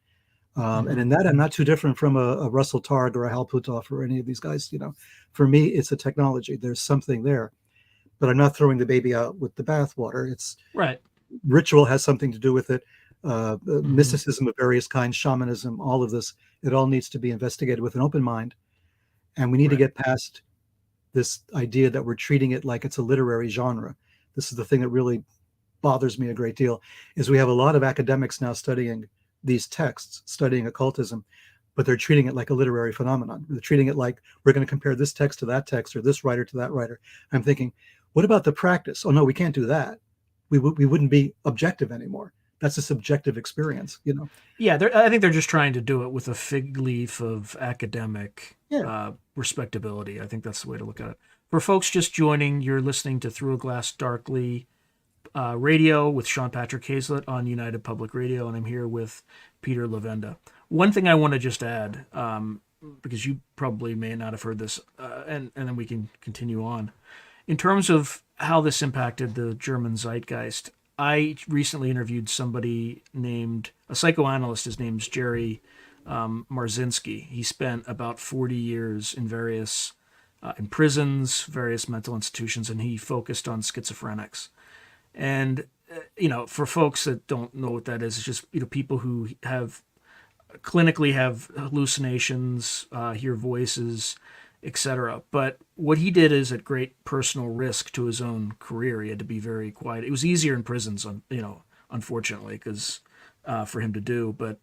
And in that, I'm not too different from a Russell Targ or a Hal Puthoff or any of these guys. For me, it's a technology. There's something there, but I'm not throwing the baby out with the bathwater. It's Right. Ritual has something to do with it. Mysticism of various kinds, shamanism, all of this, it all needs to be investigated with an open mind. And we need to get past this idea that we're treating it like it's a literary genre. This is the thing that really bothers me a great deal, is we have a lot of academics now studying these texts, studying occultism, but they're treating it like a literary phenomenon. They're treating it like we're going to compare this text to that text or this writer to that writer. I'm thinking, what about the practice? Oh, no, we can't do that. We wouldn't be objective anymore. That's a subjective experience, Yeah, I think they're just trying to do it with a fig leaf of academic respectability. I think that's the way to look at it. For folks just joining, you're listening to Through a Glass Darkly radio with Sean Patrick Hazlett on United Public Radio, and I'm here with Peter Levenda. One thing I want to just add, because you probably may not have heard this, and then we can continue on. In terms of how this impacted the German zeitgeist, I recently interviewed somebody named, a psychoanalyst. His name's Jerry Marzinski. He spent about 40 years in various in prisons, various mental institutions, and he focused on schizophrenics. And for folks that don't know what that is, it's just people who have clinically have hallucinations, hear voices, etc. But what he did is at great personal risk to his own career. He had to be very quiet. It was easier in prisons, unfortunately, because for him to do. But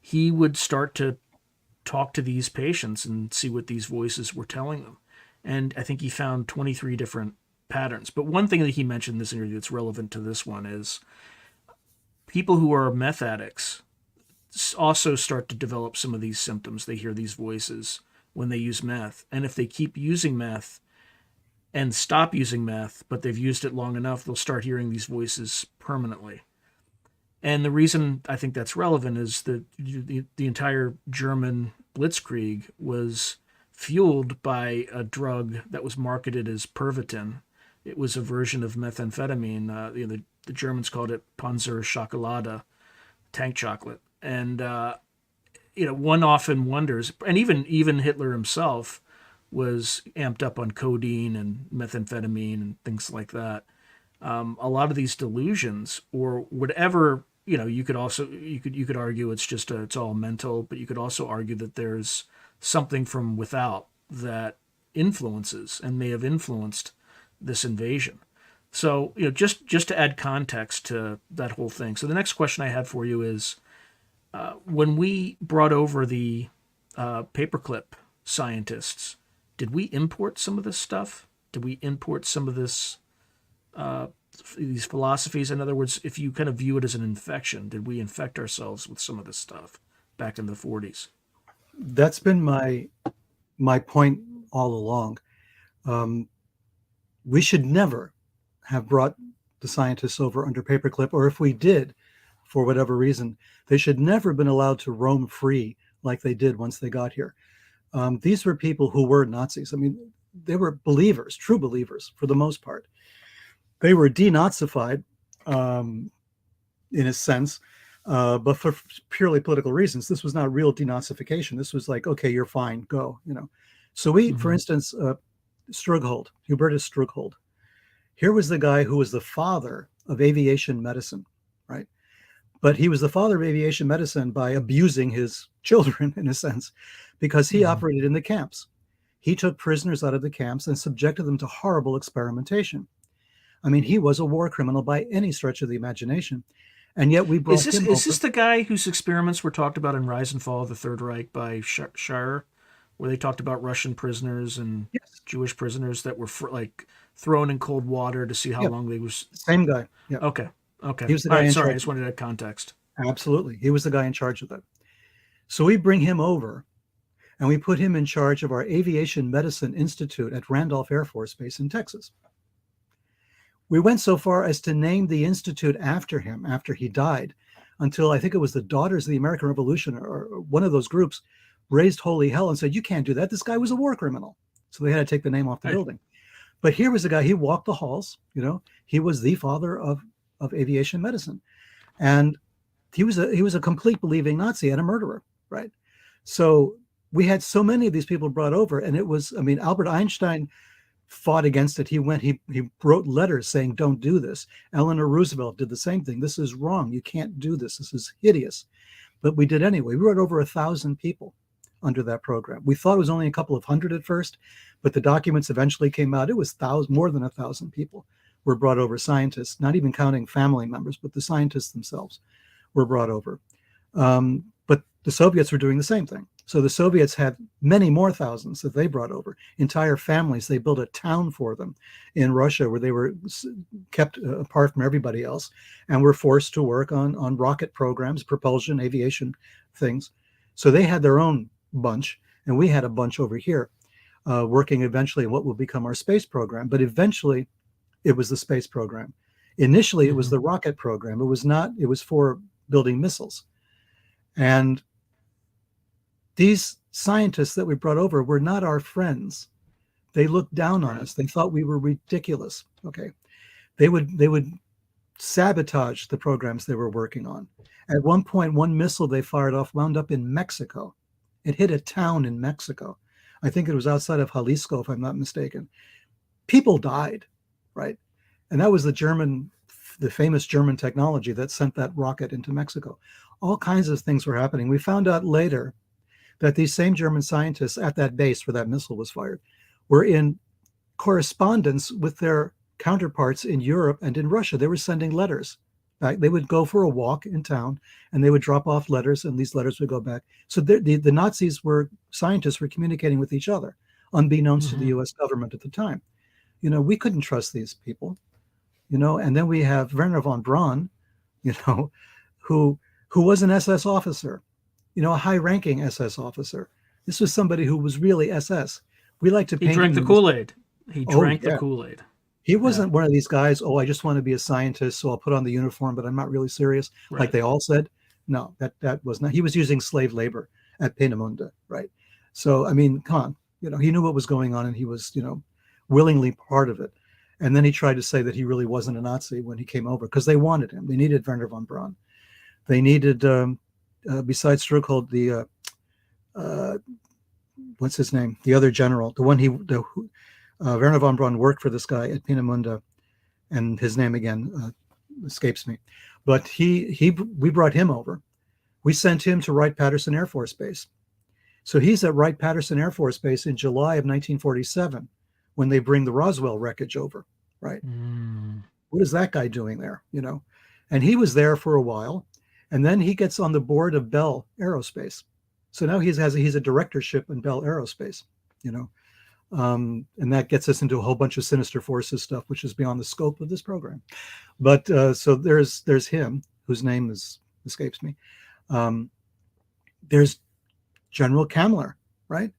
he would start to talk to these patients and see what these voices were telling them. And I think he found 23 different patterns. But one thing that he mentioned in this interview that's relevant to this one is people who are meth addicts also start to develop some of these symptoms. They hear these voices when they use meth. And if they keep using meth and stop using meth, but they've used it long enough, they'll start hearing these voices permanently. And the reason I think that's relevant is that the entire German blitzkrieg was fueled by a drug that was marketed as Pervitin. It was a version of methamphetamine. The Germans called it Panzer Schokolade, tank chocolate. And one often wonders, and even Hitler himself was amped up on codeine and methamphetamine and things like that. A lot of these delusions, or whatever, you could argue it's all mental, but you could also argue that there's something from without that influences and may have influenced this invasion. So, just to add context to that whole thing. So the next question I had for you is, when we brought over the paperclip scientists, did we import some of this stuff? Did we import some of this, these philosophies? In other words, if you kind of view it as an infection, did we infect ourselves with some of this stuff back in the 40s? That's been my point all along. we should never have brought the scientists over under paperclip, or if we did, for whatever reason, they should never have been allowed to roam free like they did once they got here. These were people who were Nazis. I mean, they were believers, true believers for the most part. They were denazified in a sense, but for purely political reasons. This was not real denazification. This was like, okay, you're fine, go, So we, for instance, Strughold, Hubertus Strughold, here was the guy who was the father of aviation medicine, right? But he was the father of aviation medicine by abusing his children, in a sense, because he operated in the camps. He took prisoners out of the camps and subjected them to horrible experimentation. I mean, he was a war criminal by any stretch of the imagination. And yet we brought him over. Is this the guy whose experiments were talked about in Rise and Fall of the Third Reich by Schreier, where they talked about Russian prisoners and Jewish prisoners that were thrown in cold water to see how long they was? Same guy. Yeah. Okay. He was the guy in charge. I just wanted that context. Absolutely. He was the guy in charge of that. So we bring him over and we put him in charge of our Aviation Medicine Institute at Randolph Air Force Base in Texas. We went so far as to name the institute after him after he died, until I think it was the Daughters of the American Revolution or one of those groups raised holy hell and said, you can't do that. This guy was a war criminal. So they had to take the name off the building. But here was a guy, he walked the halls, he was the father of aviation medicine. And he was a complete believing Nazi and a murderer, right? So we had so many of these people brought over, and it was, Albert Einstein fought against it. He wrote letters saying, don't do this. Eleanor Roosevelt did the same thing. This is wrong. You can't do this. This is hideous. But we did anyway. We brought over 1,000 people under that program. We thought it was only a couple of hundred at first, but the documents eventually came out. It was more than 1,000 people were brought over, scientists, not even counting family members, but the scientists themselves were brought over. But the Soviets were doing the same thing. So the Soviets had many more thousands that they brought over, entire families. They built a town for them in Russia where they were kept apart from everybody else and were forced to work on rocket programs, propulsion, aviation things. So they had their own bunch, and we had a bunch over here working eventually in what will become our space program. But eventually it was the space program. Initially, it was the rocket program. It was for building missiles. And these scientists that we brought over were not our friends. They looked down on us. They thought we were ridiculous. Okay. They would sabotage the programs they were working on. At one point, one missile they fired off wound up in Mexico. It hit a town in Mexico. I think it was outside of Jalisco, if I'm not mistaken. People died, right? And that was the famous German technology that sent that rocket into Mexico. All kinds of things were happening. We found out later that these same German scientists at that base where that missile was fired were in correspondence with their counterparts in Europe and in Russia. They were sending letters back. They would go for a walk in town and they would drop off letters, and these letters would go back. So the Nazis scientists were communicating with each other, unbeknownst to the US government at the time. We couldn't trust these people, and then we have Werner von Braun, who was an SS officer, a high-ranking SS officer. This was somebody who was really SS. We like to paint. He drank the Kool-Aid. He drank the Kool-Aid. He wasn't one of these guys, I just want to be a scientist, so I'll put on the uniform, but I'm not really serious, like they all said. No, that was not. He was using slave labor at Peenemünde, right? So, come on. He knew what was going on, and he was, willingly part of it. And then he tried to say that he really wasn't a Nazi when he came over, because they wanted him. They needed Werner von Braun. They needed, besides Strughold, the what's his name? The other general, the one Werner von Braun worked for this guy at Peenemünde, and his name again escapes me. But we brought him over. We sent him to Wright-Patterson Air Force Base. So he's at Wright-Patterson Air Force Base in July of 1947 when they bring the Roswell wreckage over, right? What is that guy doing there, And he was there for a while, and then he gets on the board of Bell Aerospace. So now he's a directorship in Bell Aerospace, and that gets us into a whole bunch of Sinister Forces stuff, which is beyond the scope of this program. But so there's him, whose name escapes me. There's General Kammler, right?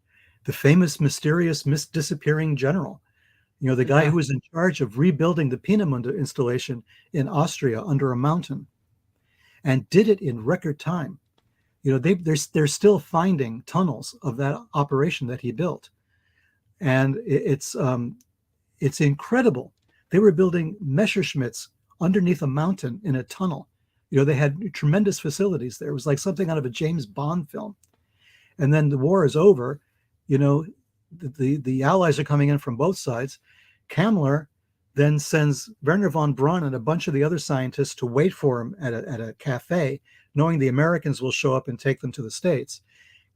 The famous, mysterious, disappearing general The guy Yeah. who was in charge of rebuilding the Peenemünde installation in Austria under a mountain, and did it in record time. They're still finding tunnels of that operation that he built, and it's incredible. They were building Messerschmitts underneath a mountain in a tunnel. They had tremendous facilities there. It was like something out of a James Bond film. And then the war is over. The Allies are coming in from both sides. Kammler then sends Werner von Braun and a bunch of the other scientists to wait for him at a cafe, knowing the Americans will show up and take them to the States.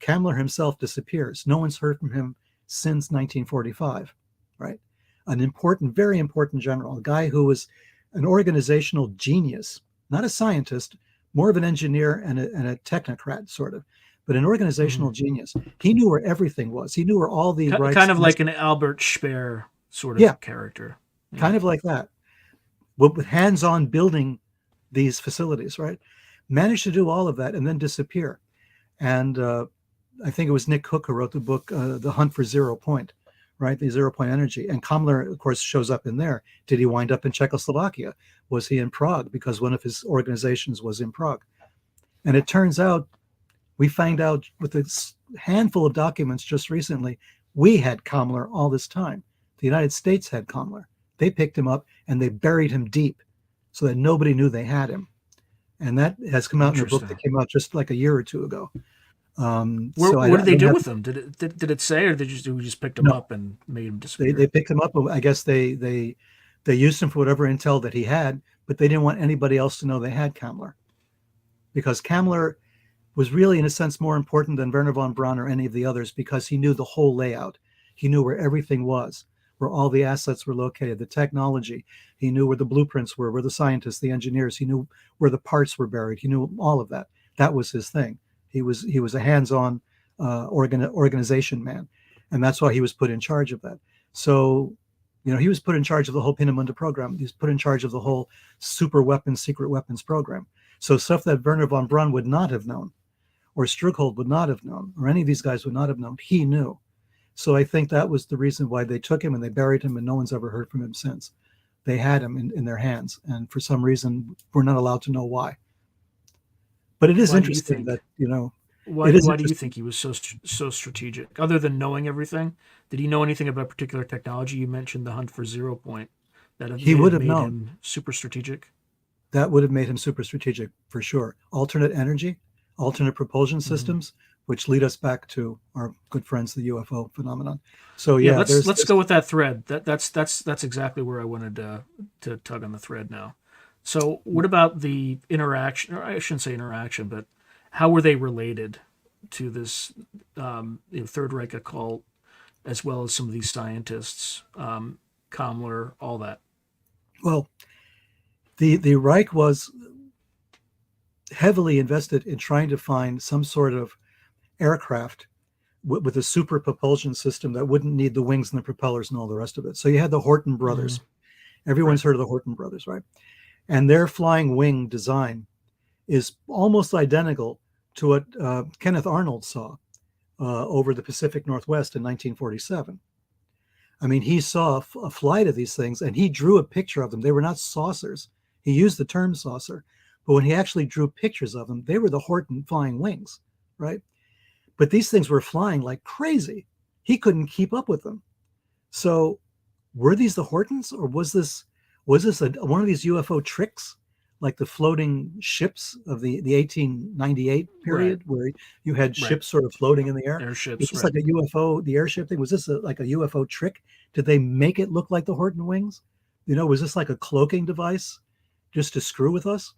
Kammler himself disappears. No one's heard from him since 1945, right? An important, very important general, a guy who was an organizational genius, not a scientist, more of an engineer and a technocrat, sort of, but an organizational genius. He knew where everything was. He knew where all the rights. Kind of like an Albert Speer sort of character. Yeah. Kind of like that. With hands-on building these facilities, right? Managed to do all of that and then disappear. And I think it was Nick Cook who wrote the book, The Hunt for Zero Point, right? The zero point energy. And Kammler, of course, shows up in there. Did he wind up in Czechoslovakia? Was he in Prague? Because one of his organizations was in Prague. And it turns out, we find out with a handful of documents just recently, we had Kammler all this time. The United States had Kammler. They picked him up and they buried him deep so that nobody knew they had him. And that has come out in a book that came out just like a year or two ago. What did they do with him? Did it say, or did we just picked him up and made him disappear? They picked him up. I guess they used him for whatever intel that he had, but they didn't want anybody else to know they had Kammler, because Kammler was really, in a sense, more important than Werner von Braun or any of the others, because he knew the whole layout. He knew where everything was, where all the assets were located, the technology. He knew where the blueprints were, where the scientists, the engineers. He knew where the parts were buried. He knew all of that. That was his thing. He was a hands-on organization man, and that's why he was put in charge of that. So, he was put in charge of the whole Peenemünde program. He was put in charge of the whole super weapons, secret weapons program. So stuff that Werner von Braun would not have known, or Struckhold would not have known, or any of these guys would not have known, he knew. So I think that was the reason why they took him and they buried him, and no one's ever heard from him since. They had him in their hands, and for some reason, we're not allowed to know why. But it is interesting that, Why do you think he was so strategic? Other than knowing everything, did he know anything about particular technology? You mentioned the hunt for zero point. He would have made known. Him super strategic. That would have made him super strategic for sure. Alternate energy, alternate propulsion systems, which lead us back to our good friends, the UFO phenomenon. So let's go with that thread. That's exactly where I wanted to tug on the thread now. So what about the interaction, or I shouldn't say interaction, but how were they related to this Third Reich occult, as well as some of these scientists, Kammler, all that? Well, the Reich was heavily invested in trying to find some sort of aircraft with a super propulsion system that wouldn't need the wings and the propellers and all the rest of it. So you had the Horten brothers. Everyone's heard of the Horten brothers, right? And their flying wing design is almost identical to what Kenneth Arnold saw over the Pacific Northwest in 1947. I mean, he saw a flight of these things, and he drew a picture of them. They were not saucers. He used the term saucer, but when he actually drew pictures of them, they were the Horten flying wings, right? But these things were flying like crazy. He couldn't keep up with them. So were these the Hortens, or was this one of these UFO tricks, like the floating ships of the 1898 period, where you had ships sort of floating in the air? Airships. Was this like a UFO, the airship thing? Was this like a UFO trick? Did they make it look like the Horten wings? Was this like a cloaking device just to screw with us?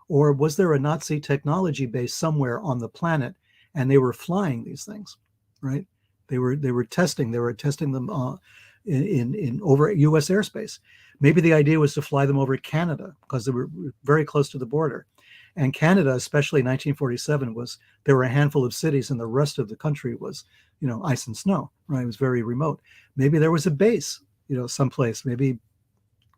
Or was there a Nazi technology base somewhere on the planet, and they were flying these things, right? They were testing them in over U.S. airspace. Maybe the idea was to fly them over Canada, because they were very close to the border. And Canada, especially in 1947, there were a handful of cities, and the rest of the country was, ice and snow, right? It was very remote. Maybe there was a base, someplace, maybe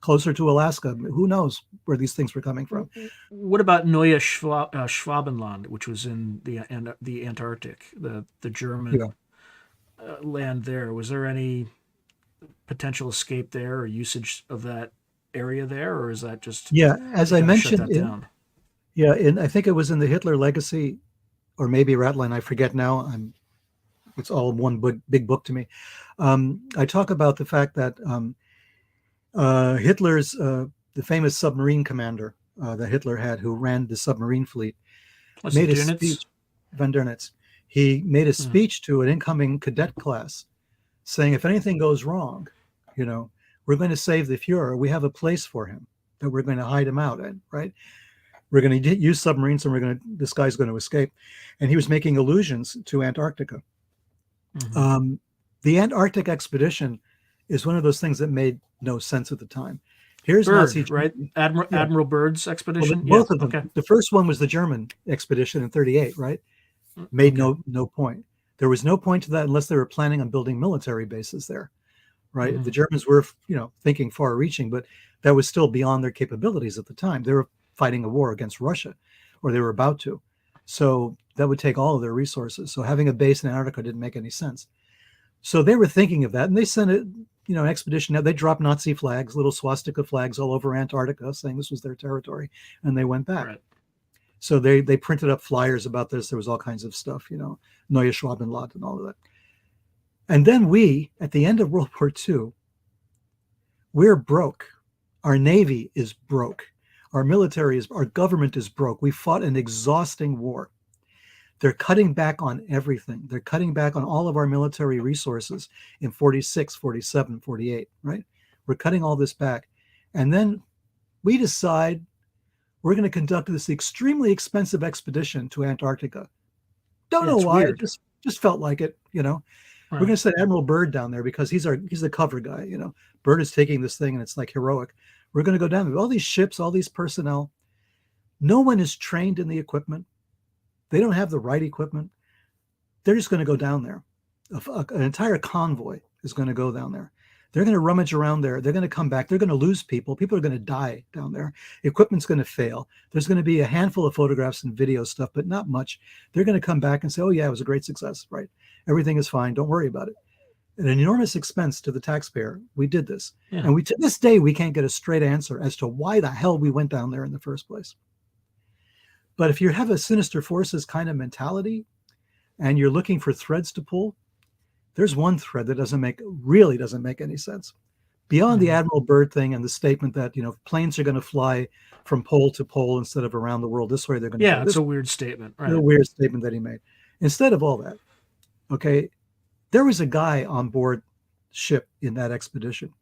closer to Alaska. Who knows where these things were coming from? What about Neue Schwabenland, which was in the Antarctic, the German land there? Was there any potential escape there or usage of that area there, or is that just Yeah, as they I kind of shut mentioned, that down? I think it was in the Hitler Legacy, or maybe Ratline, I forget now. It's all one big book to me. I talk about the fact that Hitler's the famous submarine commander that Hitler had, who ran the submarine fleet, Was it made a Dunitz? speech. Von Dönitz. He made a Mm, speech to an incoming cadet class, saying, "If anything goes wrong, you know, we're going to save the Fuhrer. We have a place for him that we're going to hide him out in, right? We're going to use submarines, and this guy's going to escape." And he was making allusions to Antarctica. mhm. Um, the Antarctic expedition is one of those things that made no sense at the time. Here's Nazi Byrd, right? Germany. Yeah. Admiral Byrd's Well, expedition. Yeah. both of them. Okay. The first one was the German expedition in 38, right? Made Okay. no point. There was no point to that unless they were planning on building military bases there, right? Hmm. The Germans were, thinking far-reaching, but that was still beyond their capabilities at the time. They were fighting a war against Russia, or they were about to. So that would take all of their resources. So having a base in Antarctica didn't make any sense. So they were thinking of that, and they sent an expedition. Now they dropped Nazi flags, little swastika flags all over Antarctica, saying this was their territory, and they went back. Right. So they printed up flyers about this. There was all kinds of stuff, Neue Schwabenland and all of that. And then we, at the end of World War II, we're broke. Our Navy is broke. Our government is broke. We fought an exhausting war. They're cutting back on everything. They're cutting back on all of our military resources in 46, 47, 48, right? We're cutting all this back. And then we decide we're going to conduct this extremely expensive expedition to Antarctica. Don't Yeah, know it's why. weird. It just felt like it, We're going Right. to send Admiral Byrd down there because he's the cover guy, Byrd is taking this thing and it's like heroic. We're going to go down there. All these ships, all these personnel. No one is trained in the equipment. They don't have the right equipment. They're just going to go down there. An entire convoy is going to go down there. They're going to rummage around there. They're going to come back. They're going to lose people. People are going to die down there. Equipment's going to fail. There's going to be a handful of photographs and video stuff, but not much. They're going to come back and say, "Oh yeah, it was a great success, right? Everything is fine. Don't worry about it." At an enormous expense to the taxpayer, we did this. Yeah. And to this day, we can't get a straight answer as to why the hell we went down there in the first place. But if you have a Sinister Forces kind of mentality and you're looking for threads to pull, there's one thread that really doesn't make any sense. Beyond the Admiral Byrd thing and the statement that, planes are going to fly from pole to pole instead of around the world this way, they're going to Yeah, go it's this a way. weird statement. Right. A weird statement that he made. Instead of all that, okay, there was a guy on board ship in that expedition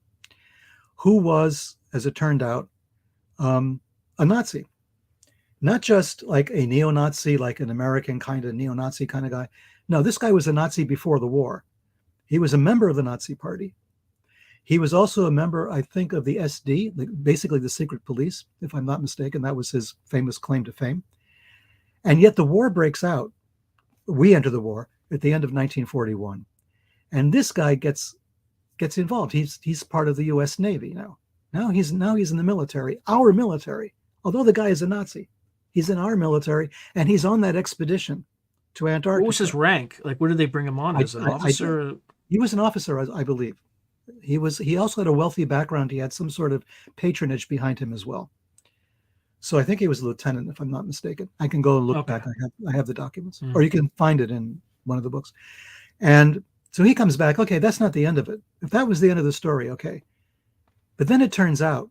who was, as it turned out, a Nazi. Not just like a neo-Nazi, like an American kind of neo-Nazi kind of guy. No, this guy was a Nazi before the war. He was a member of the Nazi Party. He was also a member, I think, of the SD, basically the secret police, if I'm not mistaken. That was his famous claim to fame. And yet the war breaks out. We enter the war at the end of 1941. And this guy gets involved. He's part of the U.S. Navy now. Now he's in the military, our military. Although the guy is a Nazi, he's in our military, and he's on that expedition to Antarctica. What was his rank? Like, where did they bring him on? As an officer? He was an officer, I believe. He also had a wealthy background. He had some sort of patronage behind him as well. So I think he was a lieutenant, if I'm not mistaken. I can go and look back. I have the documents, or you can find it in one of the books. And so he comes back. Okay, that's not the end of it. If that was the end of the story, okay. But then it turns out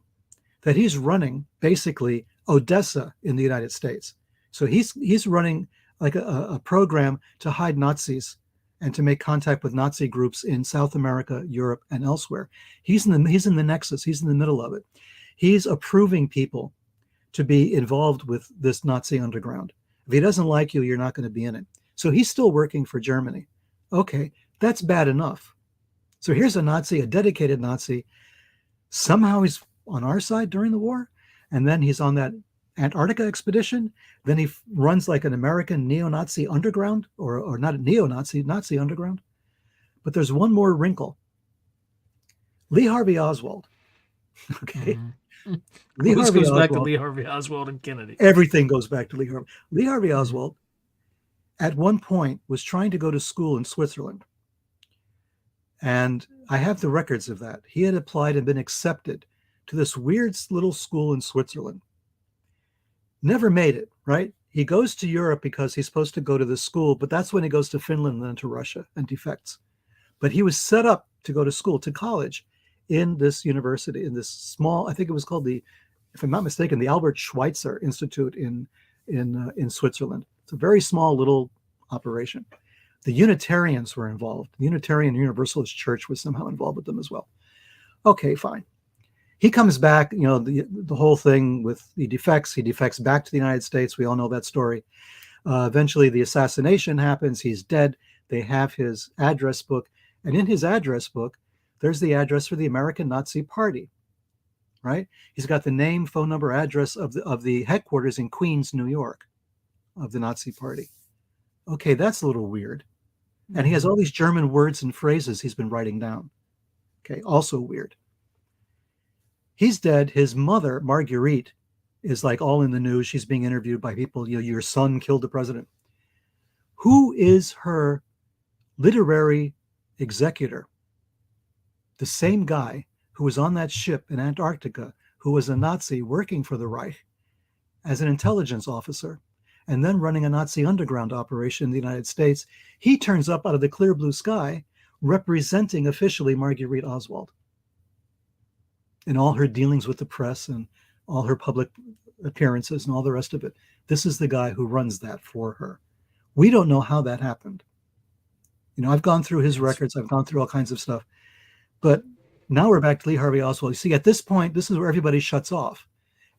that he's running basically Odessa in the United States. So he's running like a program to hide Nazis and to make contact with Nazi groups in South America, Europe, and elsewhere. He's in the nexus. He's in the middle of it. He's approving people to be involved with this Nazi underground. If he doesn't like you, you're not going to be in it. So he's still working for Germany. Okay, that's bad enough. So here's a dedicated Nazi. Somehow he's on our side during the war, and then he's on that Antarctica expedition. Then he runs like an American neo-Nazi underground, or not a neo-Nazi, Nazi underground. But there's one more wrinkle. Lee Harvey Oswald. Okay. Mm-hmm. Lee Harvey goes Oswald, back to Lee Harvey Oswald and Kennedy. Everything goes back to Lee Harvey. Lee Harvey Oswald, at one point, was trying to go to school in Switzerland. And I have the records of that. He had applied and been accepted to this weird little school in Switzerland. Never made it, right? He goes to Europe because he's supposed to go to this school, but that's when he goes to Finland and then to Russia and defects. But he was set up to go to school, to college, in this university, in this small, I think it was called the, if I'm not mistaken, the Albert Schweitzer Institute in Switzerland. It's a very small little operation. The Unitarians were involved. The Unitarian Universalist Church was somehow involved with them as well. Okay, fine. He comes back, the whole thing with he defects back to the United States. We all know that story. Eventually, the assassination happens. He's dead. They have his address book. And in his address book, there's the address for the American Nazi Party, right? He's got the name, phone number, address of the headquarters in Queens, New York, of the Nazi Party. Okay, that's a little weird. And he has all these German words and phrases he's been writing down. Okay, also weird. He's dead. His mother, Marguerite, is like all in the news. She's being interviewed by people. Your son killed the president. Who is her literary executor? The same guy who was on that ship in Antarctica, who was a Nazi working for the Reich as an intelligence officer, and then running a Nazi underground operation in the United States. He turns up out of the clear blue sky representing officially Marguerite Oswald in all her dealings with the press and all her public appearances and all the rest of it. This is the guy who runs that for her. We don't know how that happened. I've gone through his records. I've gone through all kinds of stuff. But now we're back to Lee Harvey Oswald. You see, at this point, this is where everybody shuts off.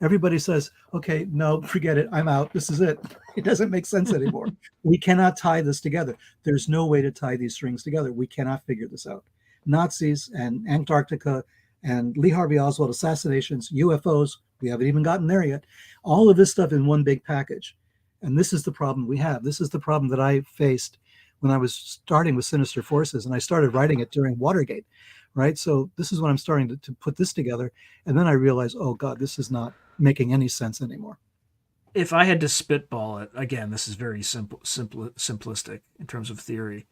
Everybody says, okay, no, forget it. I'm out. This is it. It doesn't make sense anymore. We cannot tie this together. There's no way to tie these strings together. We cannot figure this out. Nazis and Antarctica and Lee Harvey Oswald assassinations, UFOs, we haven't even gotten there yet. All of this stuff in one big package. And this is the problem we have. This is the problem that I faced when I was starting with Sinister Forces, and I started writing it during Watergate, right? So this is when I'm starting to put this together. And then I realized, oh God, this is not making any sense anymore. If I had to spitball it, again, this is very simplistic in terms of theory,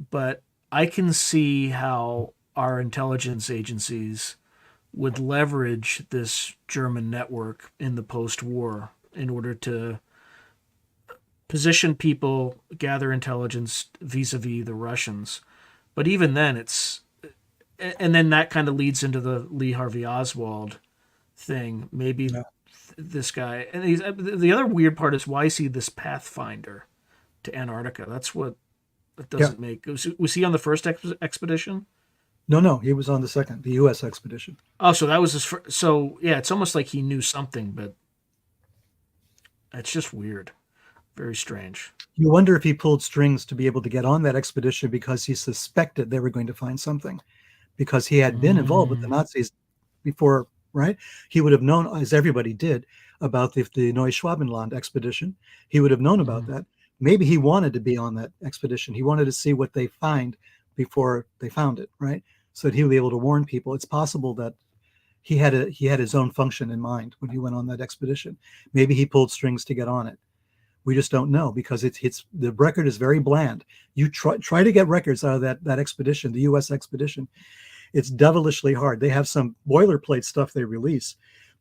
but I can see how our intelligence agencies would leverage this German network in the post-war in order to position people, gather intelligence vis-a-vis the Russians. But even then, and then that kind of leads into the Lee Harvey Oswald thing. Maybe this guy, and the other weird part is, why is he this pathfinder to Antarctica? That's what it doesn't make. Was he on the first expedition? No, he was on the second, the U.S. expedition. Oh, so that was his first. So yeah, it's almost like he knew something, but it's just weird. Very strange. You wonder if he pulled strings to be able to get on that expedition because he suspected they were going to find something, because he had been involved with the Nazis before, right? He would have known, as everybody did, about the Neuschwabenland expedition. He would have known about that. Maybe he wanted to be on that expedition. He wanted to see what they find before they found it, right? So that he would be able to warn people. It's possible that he had his own function in mind when he went on that expedition. Maybe he pulled strings to get on it. We just don't know, because it's the record is very bland. You try to get records out of that expedition, the U.S. expedition. It's devilishly hard. They have some boilerplate stuff they release,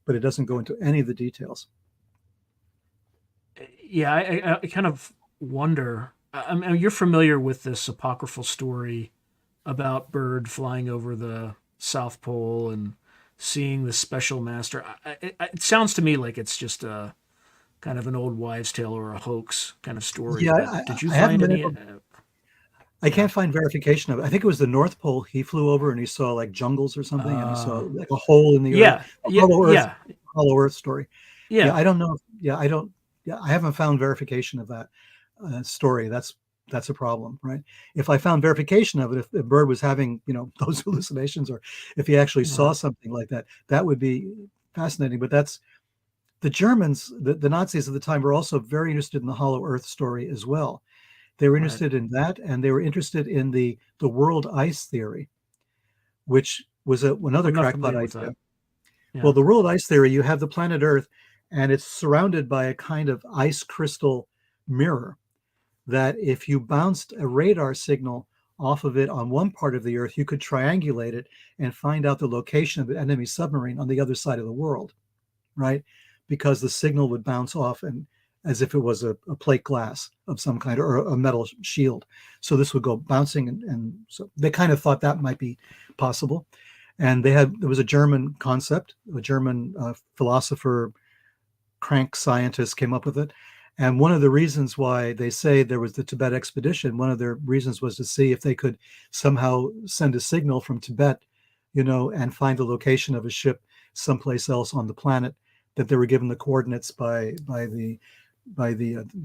but it doesn't go into any of the details. Yeah, I kind of wonder. I mean, you're familiar with this apocryphal story about Byrd flying over the South Pole and seeing the special master. It sounds to me like it's just a kind of an old wives' tale or a hoax kind of story. Yeah, did you find any? I can't find verification of it. I think it was the North Pole. He flew over and he saw like jungles or something, and he saw like a hole in the earth. Hollow Earth story. Yeah, I don't know. I haven't found verification of that story. That's a problem, right? If I found verification of it, if Byrd was having those hallucinations, or if he actually saw something like that, that would be fascinating. But that's the Germans, the Nazis at the time, were also very interested in the Hollow Earth story as well. They were interested in that, and they were interested in the world ice theory, which was another crackpot idea. Yeah. Well, the world ice theory, you have the planet Earth, and it's surrounded by a kind of ice crystal mirror that if you bounced a radar signal off of it on one part of the Earth, you could triangulate it and find out the location of an enemy submarine on the other side of the world, right? Because the signal would bounce off and as if it was a plate glass of some kind or a metal shield. So this would go bouncing, and so they kind of thought that might be possible. And there was a German concept, a German philosopher, crank scientist came up with it. And one of the reasons why they say there was the Tibet expedition, one of their reasons was to see if they could somehow send a signal from Tibet, and find the location of a ship someplace else on the planet, that they were given the coordinates by the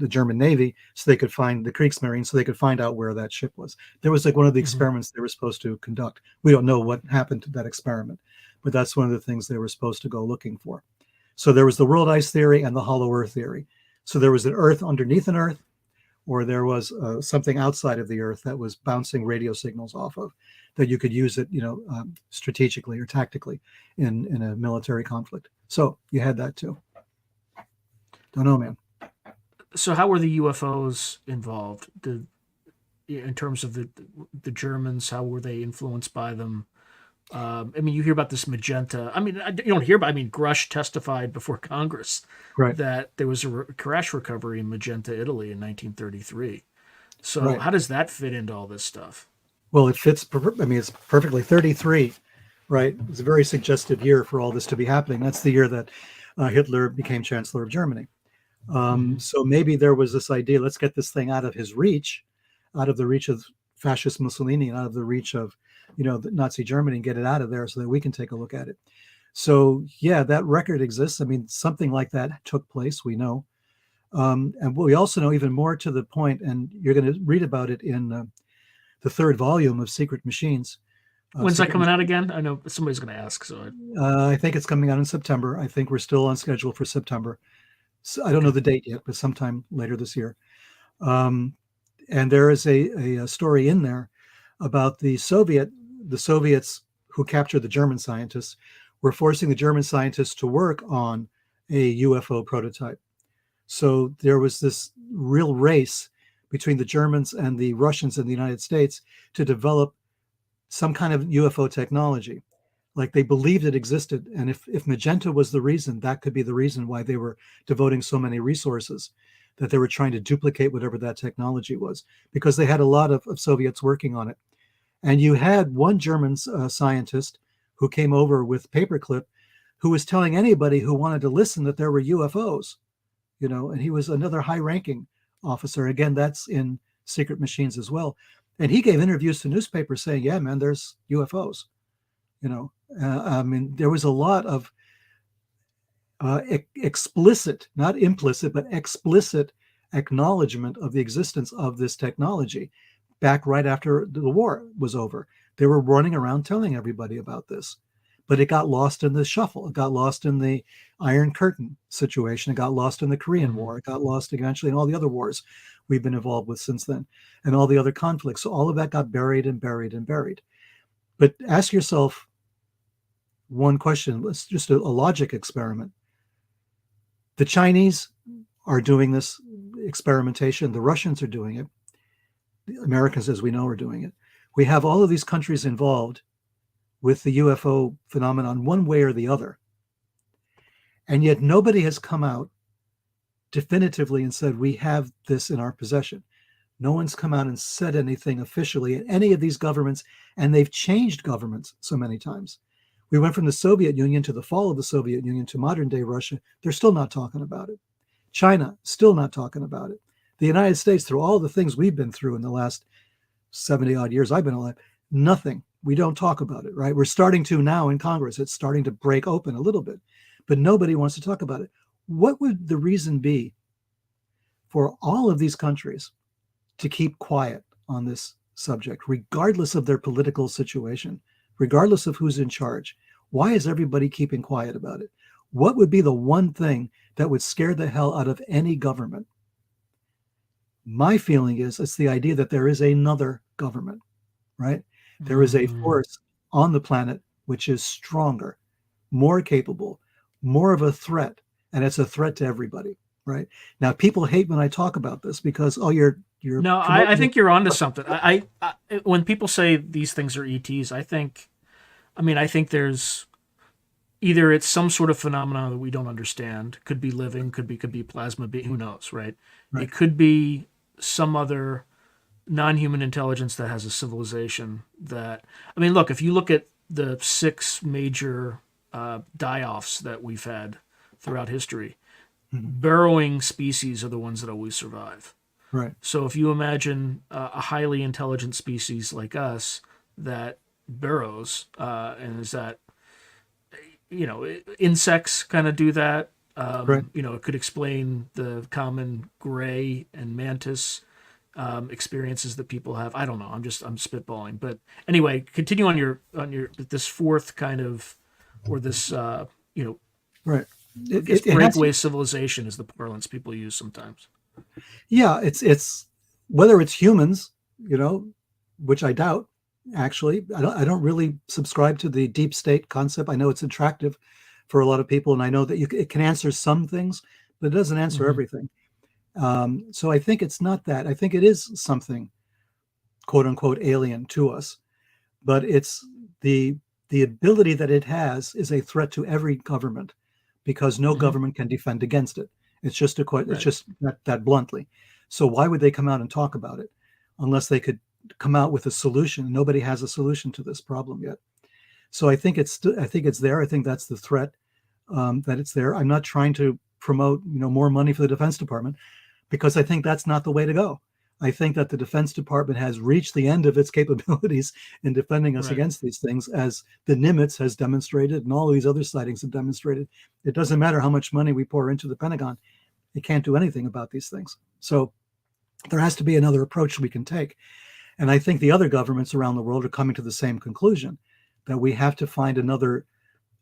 German Navy, so they could find the Kriegsmarine, so they could find out where that ship was. There was like one of the experiments they were supposed to conduct. We don't know what happened to that experiment, but that's one of the things they were supposed to go looking for. So there was the world ice theory and the hollow earth theory. So there was an earth underneath an earth, or there was something outside of the earth that was bouncing radio signals off of, that you could use it, strategically or tactically in a military conflict. So you had that too. Don't know, man. So how were the UFOs involved? In terms of the Germans, how were they influenced by them? You hear about this magenta. You don't hear about. Grush testified before Congress that there was a crash recovery in Magenta, Italy, in 1933. So how does that fit into all this stuff? Well, it fits. It's perfectly 33, right? It's a very suggestive year for all this to be happening. That's the year that Hitler became Chancellor of Germany. So maybe there was this idea: let's get this thing out of his reach, out of the reach of fascist Mussolini, and out of the reach of the Nazi Germany, and get it out of there so that we can take a look at it. So yeah, that record exists. Something like that took place, we know. And we also know even more to the point, and you're going to read about it in the third volume of Secret Machines. When's that coming out again? I know somebody's going to ask. So I think it's coming out in September. I think we're still on schedule for September. So I don't know the date yet, but sometime later this year. And there is a story in there about the Soviets who captured the German scientists were forcing the German scientists to work on a UFO prototype. So there was this real race between the Germans and the Russians in the United States to develop some kind of UFO technology. Like they believed it existed. And if magenta was the reason, that could be the reason why they were devoting so many resources, that they were trying to duplicate whatever that technology was, because they had a lot of Soviets working on it. And you had one German scientist who came over with paperclip, who was telling anybody who wanted to listen that there were UFOs, and he was another high-ranking officer. Again, that's in Secret Machines as well. And he gave interviews to newspapers saying, yeah, man, there's UFOs. There was a lot of explicit, not implicit, but explicit acknowledgement of the existence of this technology back right after the war was over. They were running around telling everybody about this, but it got lost in the shuffle. It got lost in the Iron Curtain situation. It got lost in the Korean War. It got lost eventually in all the other wars we've been involved with since then, and all the other conflicts. So all of that got buried and buried and buried. But ask yourself one question. Let's just a logic experiment. The Chinese are doing this experimentation. The Russians are doing it. The Americans, as we know, are doing it. We have all of these countries involved with the UFO phenomenon one way or the other. And yet nobody has come out definitively and said, we have this in our possession. No one's come out and said anything officially in any of these governments, and they've changed governments so many times. We went from the Soviet Union to the fall of the Soviet Union to modern day Russia. They're still not talking about it. China, still not talking about it. The United States, through all the things we've been through in the last 70 odd years I've been alive, nothing. We don't talk about it, right? We're starting to now in Congress. It's starting to break open a little bit, but nobody wants to talk about it. What would the reason be for all of these countries to keep quiet on this subject, regardless of their political situation, regardless of who's in charge? Why is everybody keeping quiet about it? What would be the one thing that would scare the hell out of any government? My feeling is it's the idea that there is another government, right? There is a force on the planet which is stronger, more capable, more of a threat, and it's a threat to everybody, right? Now, people hate when I talk about this because, oh, you're you're No, I promoting. think you're onto something. When people say these things are ETs, I think there's either it's some sort of phenomenon that we don't understand. Could be living, could be plasma being, who knows, right? Right. It could be some other non-human intelligence that has a civilization that, look, if you look at the six major die-offs that we've had throughout history, Mhm. burrowing species are the ones that always survive. Right. So if you imagine a highly intelligent species like us that burrows, and is that, insects kind of do that. Right. It could explain the common gray and mantis experiences that people have. I don't know. I'm spitballing. But anyway, continue on your this fourth kind of, or this Right. I guess It has. breakaway civilization is the parlance people use sometimes. Yeah. It's whether it's humans, which I doubt. Actually, I don't really subscribe to the deep state concept. I know it's attractive for a lot of people, and I know that it can answer some things, but it doesn't answer Mm-hmm. everything. So I think it's not that. I think it is something, quote unquote, alien to us, but it's the ability that it has is a threat to every government because no Mm-hmm. government can defend against it. It's Right. just that bluntly. So why would they come out and talk about it unless they could come out with a solution? Nobody has a solution to this problem yet. So I think it's there. I think that's the threat, that it's there. I'm not trying to promote more money for the Defense Department because I think that's not the way to go. I think that the Defense Department has reached the end of its capabilities in defending us Right. against these things, as the Nimitz has demonstrated and all these other sightings have demonstrated. It doesn't matter how much money we pour into the Pentagon, it can't do anything about these things. So there has to be another approach we can take. And I think the other governments around the world are coming to the same conclusion, that we have to find another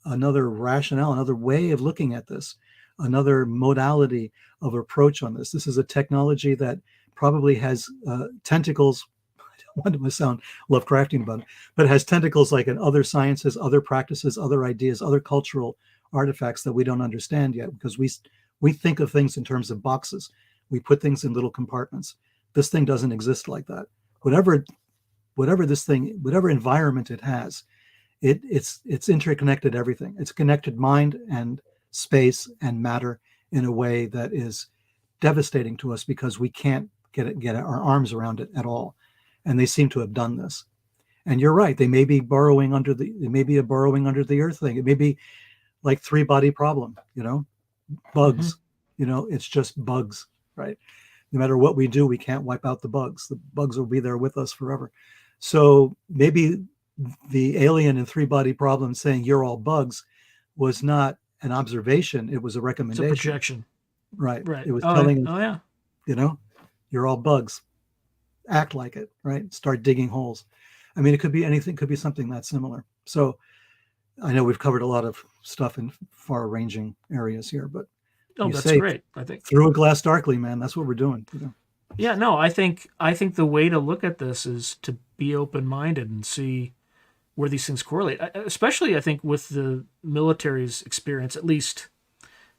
rationale, another way of looking at this, another modality of approach on this. This is a technology that probably has tentacles. I don't want to sound Lovecraftian about it, but it has tentacles like in other sciences, other practices, other ideas, other cultural artifacts that we don't understand yet, because we think of things in terms of boxes. We put things in little compartments. This thing doesn't exist like that. Whatever environment it has, it's interconnected everything. It's connected mind and space and matter in a way that is devastating to us because we can't get our arms around it at all. And they seem to have done this. And you're right. They may be burrowing under the earth thing. It may be like three body problem, Mm-hmm. bugs, it's just bugs, right? No matter what we do, we can't wipe out the bugs. The bugs will be there with us forever. So maybe the alien and three body problem saying you're all bugs was not an observation, it was a It's a recommendation. projection. Right. Right. It was Oh, yeah. telling us, Oh, yeah. you know you're all bugs, act like it, right? Start digging holes. I mean, it could be anything, could be something that similar. So I know we've covered a lot of stuff in far ranging areas here, but Oh, you that's say great. I think. through a glass darkly, man. That's what we're doing. Yeah. No, I think the way to look at this is to be open minded and see where these things correlate. Especially, I think, with the military's experience. At least,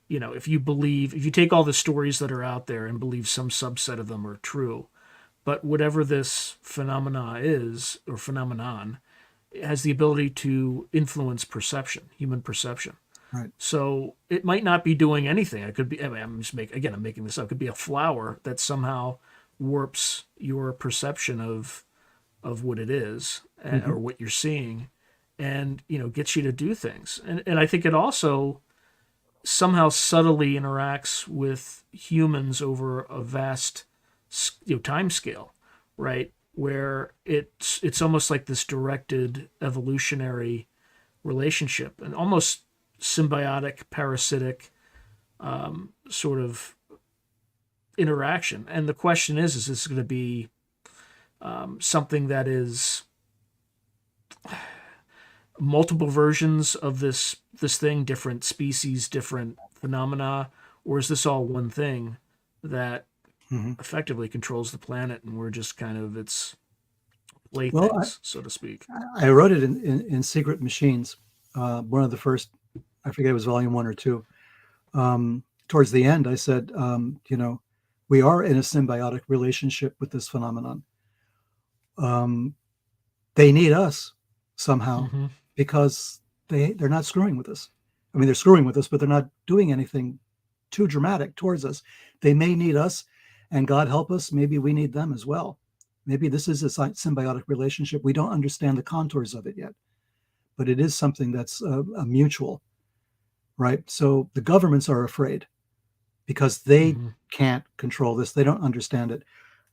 if you take all the stories that are out there and believe some subset of them are true, but whatever this phenomena is, or phenomenon, it has the ability to influence perception, human perception. Right. So it might not be doing anything. It could be. I'm making this up. It could be a flower that somehow warps your perception of what it is, Mm-hmm. or what you're seeing, and gets you to do things. And I think it also somehow subtly interacts with humans over a vast time scale, right? Where it's almost like this directed evolutionary relationship, and almost symbiotic, parasitic sort of interaction. And the question is this going to be something that is multiple versions of this thing, different species, different phenomena, or is this all one thing that Mm-hmm. effectively controls the planet, and we're just kind of its Well, playthings, so to speak? I wrote it in Secret Machines, one of the first, I forget, it was volume 1 or 2. Towards the end, I said, We are in a symbiotic relationship with this phenomenon. Um, they need us somehow Mm-hmm. because they're not screwing with us. I mean, they're screwing with us, but they're not doing anything too dramatic towards us. They may need us, and God help us, maybe we need them as well. Maybe this is a symbiotic relationship. We don't understand the contours of it yet, but it is something that's a mutual, right? So the governments are afraid because they Mm-hmm. can't control this. They don't understand it.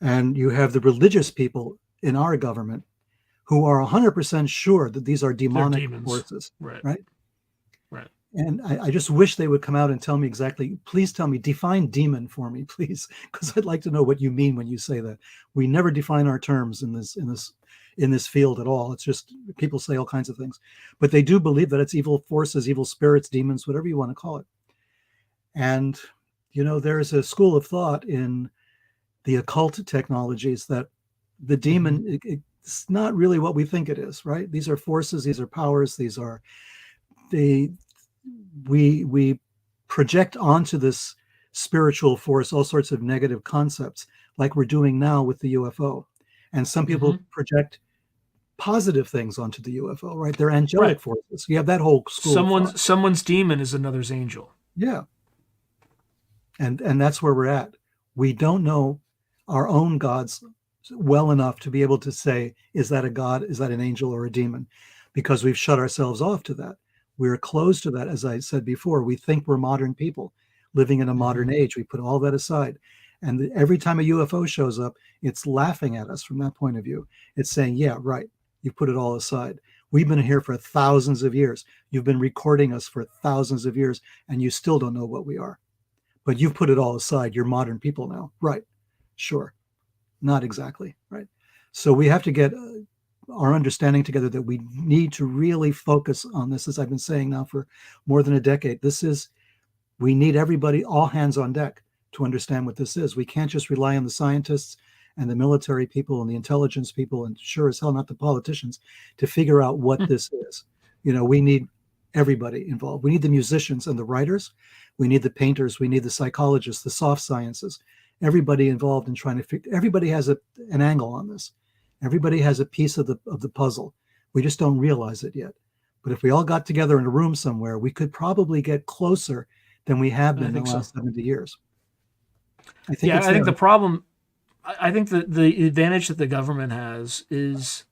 And you have the religious people in our government who are 100% sure that these are They're demonic demons. forces, Right. right? Right. And I just wish they would come out and tell me exactly, please tell me, define demon for me, please, because I'd like to know what you mean when you say that. We never define our terms in this field at all. It's just people say all kinds of things, but they do believe that it's evil forces, evil spirits, demons, whatever you want to call it. And there's a school of thought in the occult technologies that the Mm-hmm. demon, it's not really what we think it is, right? These are forces, these are powers, these are they we project onto this spiritual force all sorts of negative concepts, like we're doing now with the UFO. And some Mm-hmm. people project positive things onto the UFO, right? They're Right. angelic forces. You have that whole school of thought. Someone's demon is another's angel. Yeah. And that's where we're at. We don't know our own gods well enough to be able to say, is that a god, is that an angel, or a demon? Because we've shut ourselves off to that. We're closed to that. As I said before, we think we're modern people living in a Mm-hmm. modern age. We put all that aside, and every time a UFO shows up, it's laughing at us from that point of view. It's saying, yeah, right, you put it all aside. We've been here for thousands of years. You've been recording us for thousands of years, and you still don't know what we are. But you've put it all aside. You're modern people now. Right. Sure. Not exactly. Right. So we have to get our understanding together that we need to really focus on this, as I've been saying now for more than a decade. We need everybody, all hands on deck, to understand what this is. We can't just rely on the scientists and the military people and the intelligence people, and sure as hell not the politicians, to figure out what this is. We need everybody involved. We need the musicians and the writers. We need the painters. We need the psychologists, the soft sciences. Everybody involved in trying to figure. Everybody has an angle on this. Everybody has a piece of the puzzle. We just don't realize it yet. But if we all got together in a room somewhere, we could probably get closer than we have I been in think the so. last 70 years. I think Yeah, it's I think there. the problem. I think the advantage that the government has is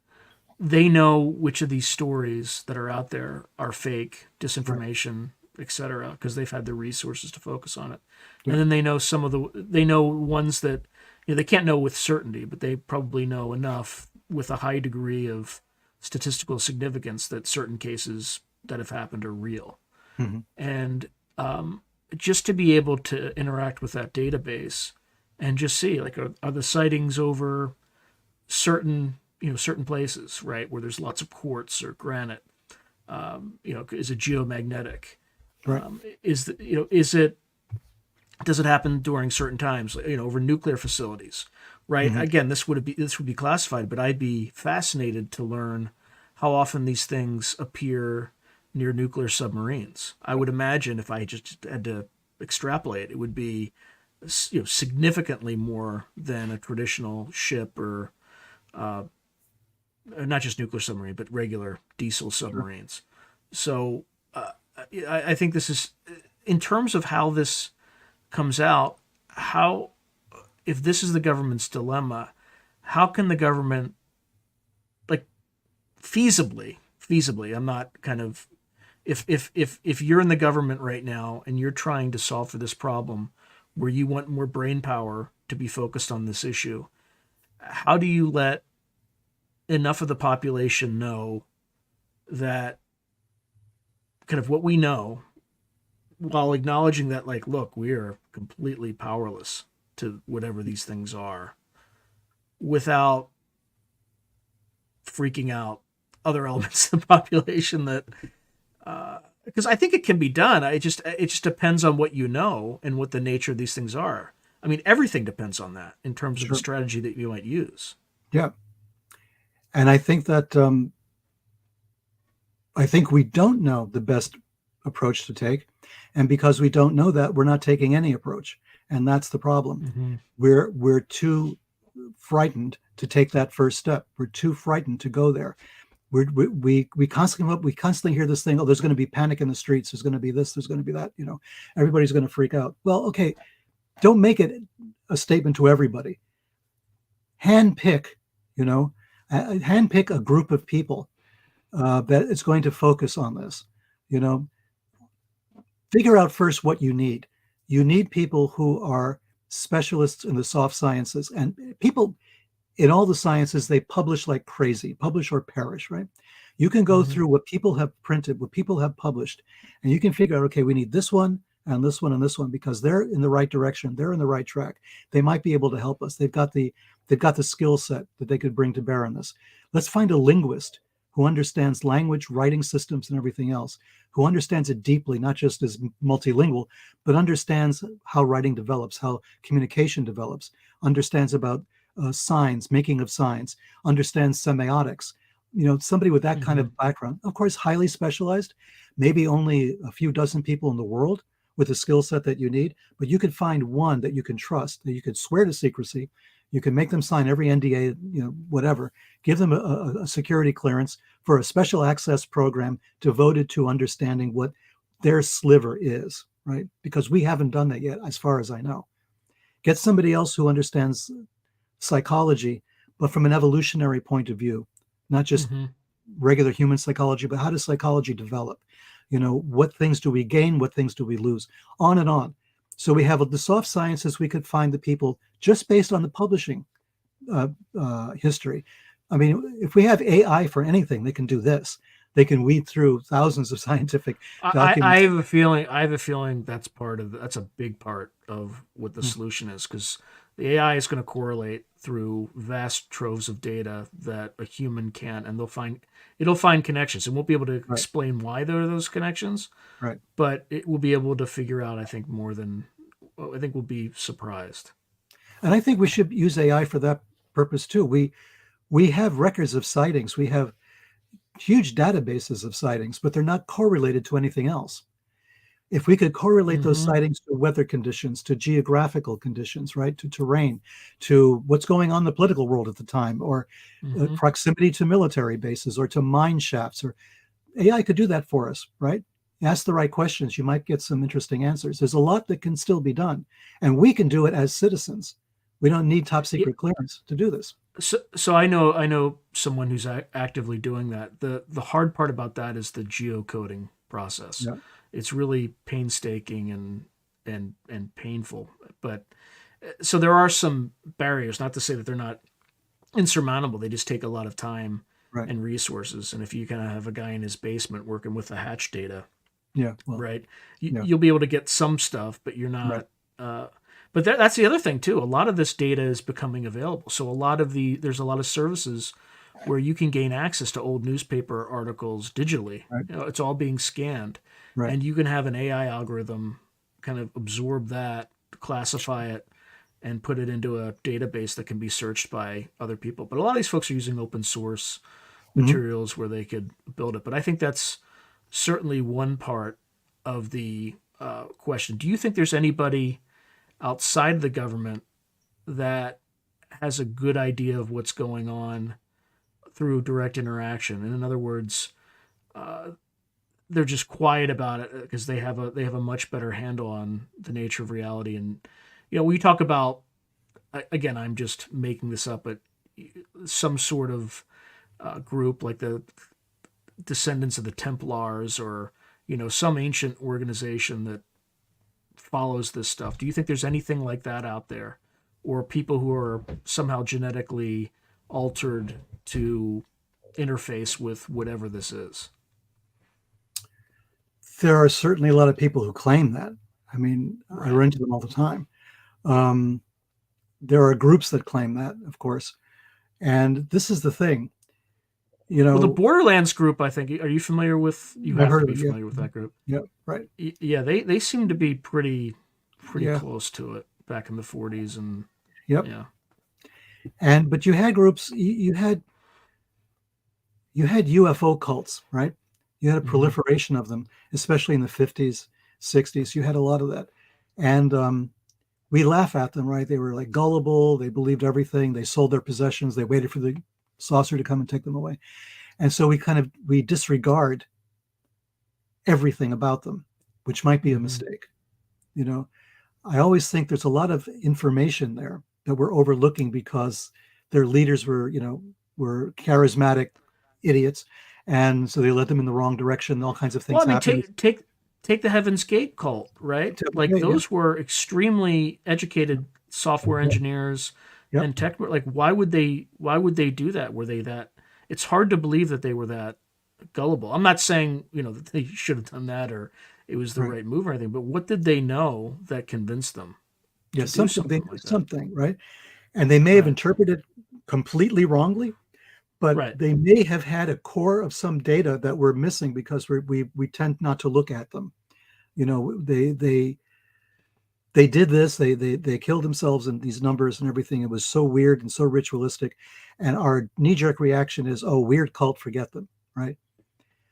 they know which of these stories that are out there are fake, Right. disinformation, etc., because they've had the resources to focus on it. Yeah. And then they know ones that they can't know with certainty, but they probably know enough with a high degree of statistical significance that certain cases that have happened are real. Mhm. And just to be able to interact with that database and just see like are the sightings over certain places, right, where there's lots of quartz or granite. Is it geomagnetic? Right. Is it does it happen during certain times? Over nuclear facilities, right? Mhm. Again, this would be classified, but I'd be fascinated to learn how often these things appear near nuclear submarines. I would imagine if I just had to extrapolate, it would be significantly more than a traditional ship or not just nuclear submarine, but regular diesel Sure. submarines. So I think this is, in terms of how this comes out, how, if this is the government's dilemma, how can the government, like, feasibly, I'm not kind of, if you're in the government right now and you're trying to solve for this problem where you want more brain power to be focused on this issue, how do you let enough of the population know that kind of what we know while acknowledging that, like, look, we are completely powerless to whatever these things are, without freaking out other elements of the population that because I think it can be done. It just depends on what you know and what the nature of these things are. I mean, everything depends on that in terms of the Sure. strategy that you might use. Yeah. And I think we don't know the best approach to take. And because we don't know that, we're not taking any approach. And that's the problem. Mm-hmm. We're too frightened to take that first step. We're too frightened to go there. We constantly hear this thing, oh, there's going to be panic in the streets, there's going to be this, there's going to be that, everybody's going to freak out. Well, okay, don't make it a statement to everybody. Handpick a group of people that is going to focus on this. Figure out first what you need. You need people who are specialists in the soft sciences, and people in all the sciences, they publish like crazy, publish or perish, right? You can go through what people have printed, what people have published, and you can figure out, okay, we need this one and this one and this one, because they're in the right direction. They're in the right track. They might be able to help us. They've got the skill set that they could bring to bear on this. Let's find a linguist who understands language, writing systems, and everything else, who understands it deeply, not just as multilingual, but understands how writing develops, how communication develops, understands about signs, making of signs, understands semiotics. Somebody with that kind of background, of course, highly specialized, maybe only a few dozen people in the world with the skill set that you need, but you could find one that you can trust, that you could swear to secrecy. You can make them sign every NDA, whatever, give them a security clearance for a special access program devoted to understanding what their sliver is, right? Because we haven't done that yet, as far as I know. Get somebody else who understands psychology, but from an evolutionary point of view, not just regular human psychology, but how does psychology develop? What things do we gain? What things do we lose? On and on. So we have the soft sciences. We could find the people just based on the publishing history. I mean, if we have AI for anything, they can do this. They can weed through thousands of scientific documents. I have a feeling that's a big part of what the solution is, because the AI is going to correlate through vast troves of data that a human can't, and it'll find connections. It won't be able to explain why there are those connections, right? But it will be able to figure out, I think we'll be surprised. And I think we should use AI for that purpose too. We have records of sightings. We have huge databases of sightings, but they're not correlated to anything else. If we could correlate those sightings to weather conditions, to geographical conditions, right, to terrain, to what's going on in the political world at the time, or proximity to military bases, or to mine shafts, or AI could do that for us, right? Ask the right questions, you might get some interesting answers. There's a lot that can still be done, and we can do it as citizens. We don't need top secret clearance to do this. So I know someone who's actively doing that. The hard part about that is the geocoding process. Yeah. It's really painstaking and painful. But so there are some barriers, not to say that they're not insurmountable. They just take a lot of time and resources. And if you kind of have a guy in his basement working with the hatch data, you'll be able to get some stuff, but you're not. But that's the other thing too. A lot of this data is becoming available. So there's a lot of services where you can gain access to old newspaper articles digitally. Right. It's all being scanned. Right. And you can have an AI algorithm kind of absorb that, classify it, and put it into a database that can be searched by other people. But a lot of these folks are using open source materials where they could build it. But I think that's certainly one part of the question. Do you think there's anybody outside of the government that has a good idea of what's going on through direct interaction? And in other words, they're just quiet about it because they have a much better handle on the nature of reality. And we talk about, again, I'm just making this up, but some sort of group like the descendants of the Templars, or some ancient organization that follows this stuff. Do you think there's anything like that out there, or people who are somehow genetically altered to interface with whatever this is? There are certainly a lot of people who claim that. I mean, I run into them all the time. There are groups that claim that, of course. And this is the thing. Well, the Borderlands group, I think, are you familiar with? You have to be familiar with that group. Yeah, right. Yeah, they seem to be pretty close to it back in the 40s. And but you had groups, you had UFO cults, right? You had a proliferation of them, especially in the 50s, 60s, you had a lot of that. And we laugh at them, right? They were like gullible. They believed everything. They sold their possessions. They waited for the saucer to come and take them away. And so we disregard everything about them, which might be a mistake. You know, I always think there's a lot of information there that we're overlooking because their leaders were charismatic idiots, and so they led them in the wrong direction. All kinds of Well, things I mean, happened. take the Heaven's Gate cult, right? Like Yeah, those were extremely educated software engineers yeah, and tech. Like, why would they do that? Were they that? It's hard to believe that they were that gullible. I'm not saying that they should have done that or it was the right. right move or anything, but what did they know that convinced them Yeah, to do something they something knew like that? something, right? And they may have Right, interpreted completely wrongly, but right. they may have had a core of some data that we're missing because we tend not to look at them. You know, they did this. They killed themselves in these numbers and everything. It was so weird and so ritualistic, and our knee-jerk reaction is, "Oh, weird cult, forget them." Right?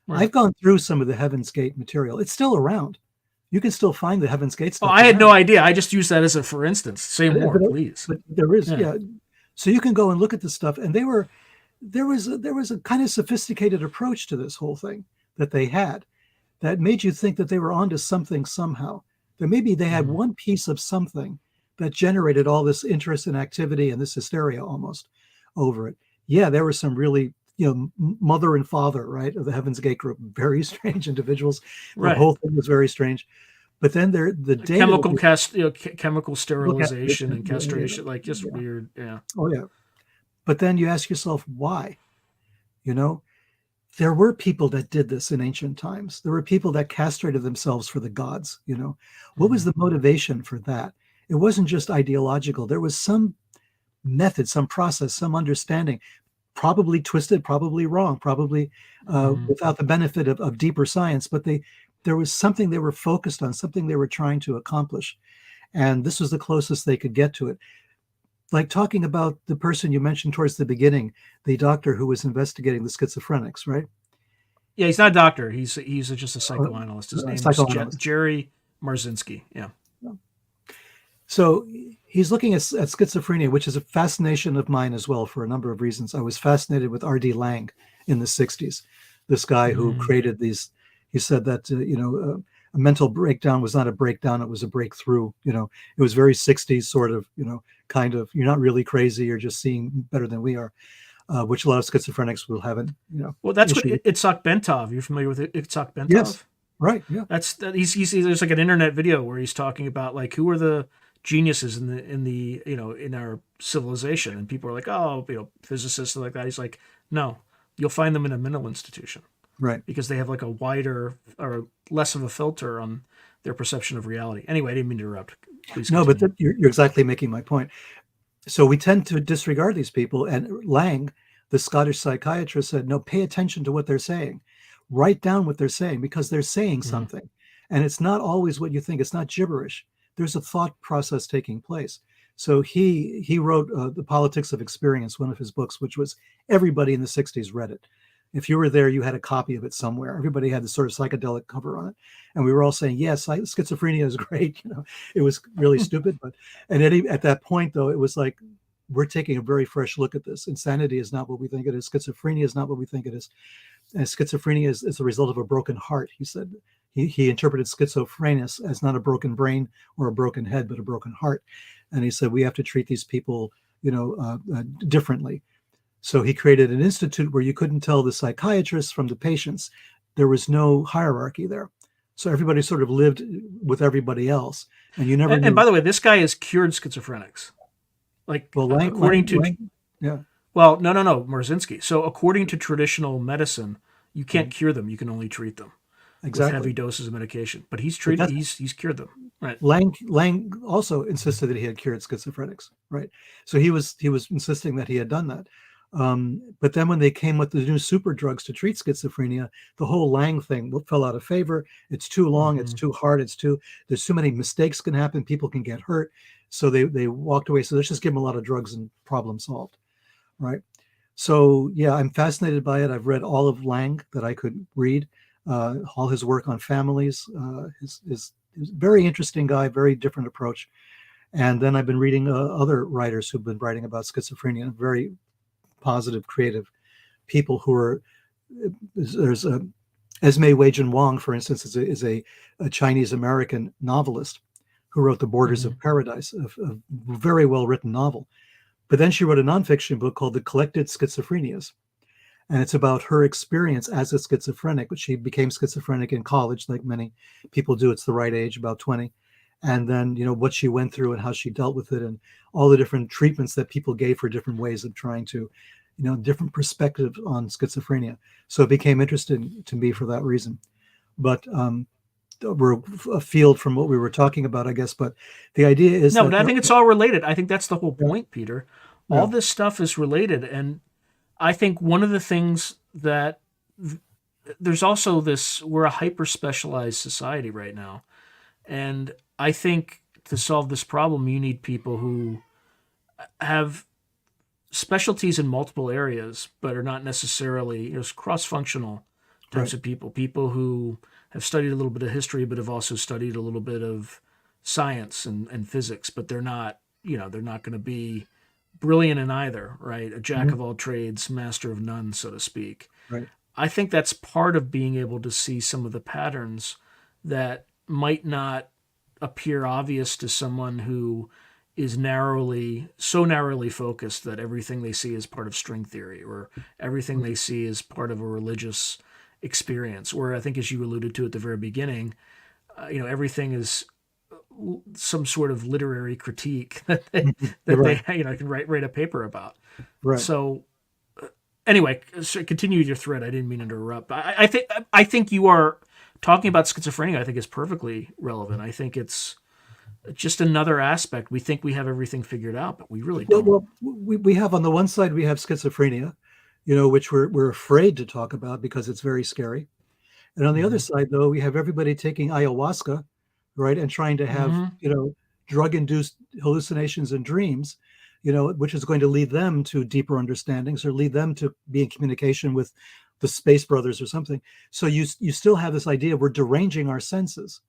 Right. I've gone through some of the Heaven's Gate material. It's still around. You can still find the Heaven's Gate Oh, stuff I had no around. idea. I just used that as a for instance. Say But, more, please. but there is, Yeah. yeah. So you can go and look at this stuff, and there was a kind of sophisticated approach to this whole thing that they had that made you think that they were onto something somehow. That maybe they had Mhm. one piece of something that generated all this interest and activity and this hysteria almost over it. Yeah, there were some really, mother and father, right, of the Heaven's Gate group, very strange individuals. The Right. whole thing was very strange. But then the data that Chemical we chemical look at, sterilization and yeah, castration, like just yeah, weird. Yeah. oh yeah. But then you ask yourself why. You know, there were people that did this in ancient times. There were people that castrated themselves for the gods. What was Mhm. the motivation for that? It wasn't just ideological. There was some method, some process, some understanding, probably twisted, probably wrong, probably Mhm. without the benefit of deeper science, but there was something they were focused on, something they were trying to accomplish. And this was the closest they could get to it. Like talking about the person you mentioned towards the beginning, the doctor who was investigating the schizophrenics, right? Yeah, he's not a doctor. He's just a psychoanalyst. His name's Psychoanalyst. Jerry Marzinski. Yeah. So he's looking at schizophrenia, which is a fascination of mine as well for a number of reasons. I was fascinated with R.D. Laing in the 60s, this guy who Mhm. created these. He said that, a mental breakdown was not a breakdown, it was a breakthrough. It was very 60s sort of, kind of, you're not really crazy, you're just seeing better than we are, which a lot of schizophrenics will have an, Well, that's what issue with. Itzhak Bentov. You're familiar with Itzhak Yes, Bentov? right. Yeah. He's there's like an internet video where he's talking about like who are the geniuses in the in our civilization, and people are like, oh, physicists and like that. He's like, no, you'll find them in a mental institution Right. because they have like a wider or less of a filter on their perception of reality. Anyway, I didn't mean to interrupt. Please No, but continue. you're exactly making my point. So we tend to disregard these people. And Lang, the Scottish psychiatrist, said, no, pay attention to what they're saying. Write down what they're saying because they're saying Mhm. something. And it's not always what you think. It's not gibberish. There's a thought process taking place. So he wrote The Politics of Experience, one of his books, which was everybody in the 60s read it. If you were there, you had a copy of it somewhere. Everybody had this sort of psychedelic cover on it. And we were all saying, yes, schizophrenia is great. It was really stupid. But at that point, though, it was like, we're taking a very fresh look at this. Insanity is not what we think it is. Schizophrenia is not what we think it is. And schizophrenia is the result of a broken heart. He said he interpreted schizophrenia as not a broken brain or a broken head, but a broken heart. And he said we have to treat these people, differently. So he created an institute where you couldn't tell the psychiatrists from the patients. There was no hierarchy there. So everybody sort of lived with everybody else, and you never And knew. by the way, this guy has cured schizophrenics. Like Well, according to yeah, well, no, Morzinski. So according to traditional medicine, you can't cure them. You can only treat them with exactly. heavy doses of medication. But he's But treated. that's He's cured them. Right. Lang also insisted that he had cured schizophrenics, right? So he was insisting that he had done that. But then when they came with the new super drugs to treat schizophrenia, the whole Lang thing fell out of favor. It's too long, it's Mm-hmm. too hard, there's too many mistakes can happen, people can get hurt. So they walked away. So let's just give them a lot of drugs and problem solved, right? So yeah, I'm fascinated by it. I've read all of Lang that I could read, all his work on families, his very interesting guy, very different approach. And then I've been reading other writers who've been writing about schizophrenia, very positive, creative people who are, there's Esme Wei-jin Wang, for instance, is a Chinese American novelist who wrote The Borders of Paradise, a very well written novel. But then she wrote a nonfiction book called The Collected Schizophrenias. And it's about her experience as a schizophrenic. She became schizophrenic in college, like many people do. It's the right age, about 20. And then, what she went through and how she dealt with it and all the different treatments that people gave her, different ways of trying to, different perspectives on schizophrenia. So it became interesting to me for that reason. But we're afield from what we were talking about, I guess. But the idea is no, but I think it's all related. I think that's the whole point, Peter. All Yeah. this stuff is related. And I think one of the things that there's also this, we're a hyper specialized society right now. And I think to solve this problem, you need people who have specialties in multiple areas, but are not necessarily cross-functional types of people who have studied a little bit of history, but have also studied a little bit of science and physics, but they're not, they're not going to be brilliant in either, right? A jack of all trades, master of none, so to speak. Right. I think that's part of being able to see some of the patterns that might not appear obvious to someone who is so narrowly focused that everything they see is part of string theory, or everything they see is part of a religious experience, or I think, as you alluded to at the very beginning, everything is some sort of literary critique that they can write a paper about. Right. So anyway, so continue your thread. I didn't mean to interrupt. I think you are talking about schizophrenia. I think is perfectly relevant. I think it's just another aspect. We think we have everything figured out, but we really don't. Well, we have, on the one side, we have schizophrenia, which we're afraid to talk about because it's very scary. And on the other side, though, we have everybody taking ayahuasca, right, and trying to have, drug-induced hallucinations and dreams, which is going to lead them to deeper understandings or lead them to be in communication with the Space Brothers or something. So you still have this idea we're deranging our senses,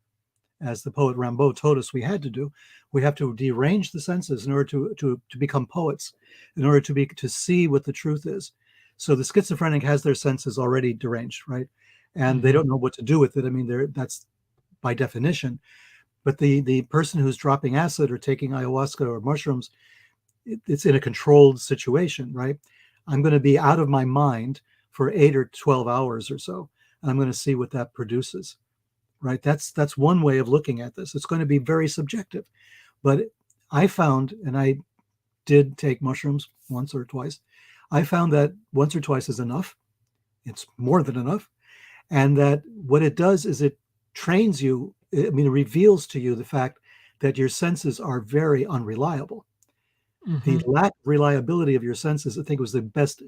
as the poet Rimbaud told us we had to do. We have to derange the senses in order to become poets, in order to see what the truth is. So the schizophrenic has their senses already deranged, right? And they don't know what to do with it. I mean, that's by definition. But the person who's dropping acid or taking ayahuasca or mushrooms, it's in a controlled situation, right? I'm going to be out of my mind for 8 or 12 hours or so. And I'm going to see what that produces, right? That's one way of looking at this. It's going to be very subjective. But I found, and I did take mushrooms once or twice, I found that once or twice is enough. It's more than enough. And that what it does is it trains you, it reveals to you the fact that your senses are very unreliable. The lack of reliability of your senses, I think, was the best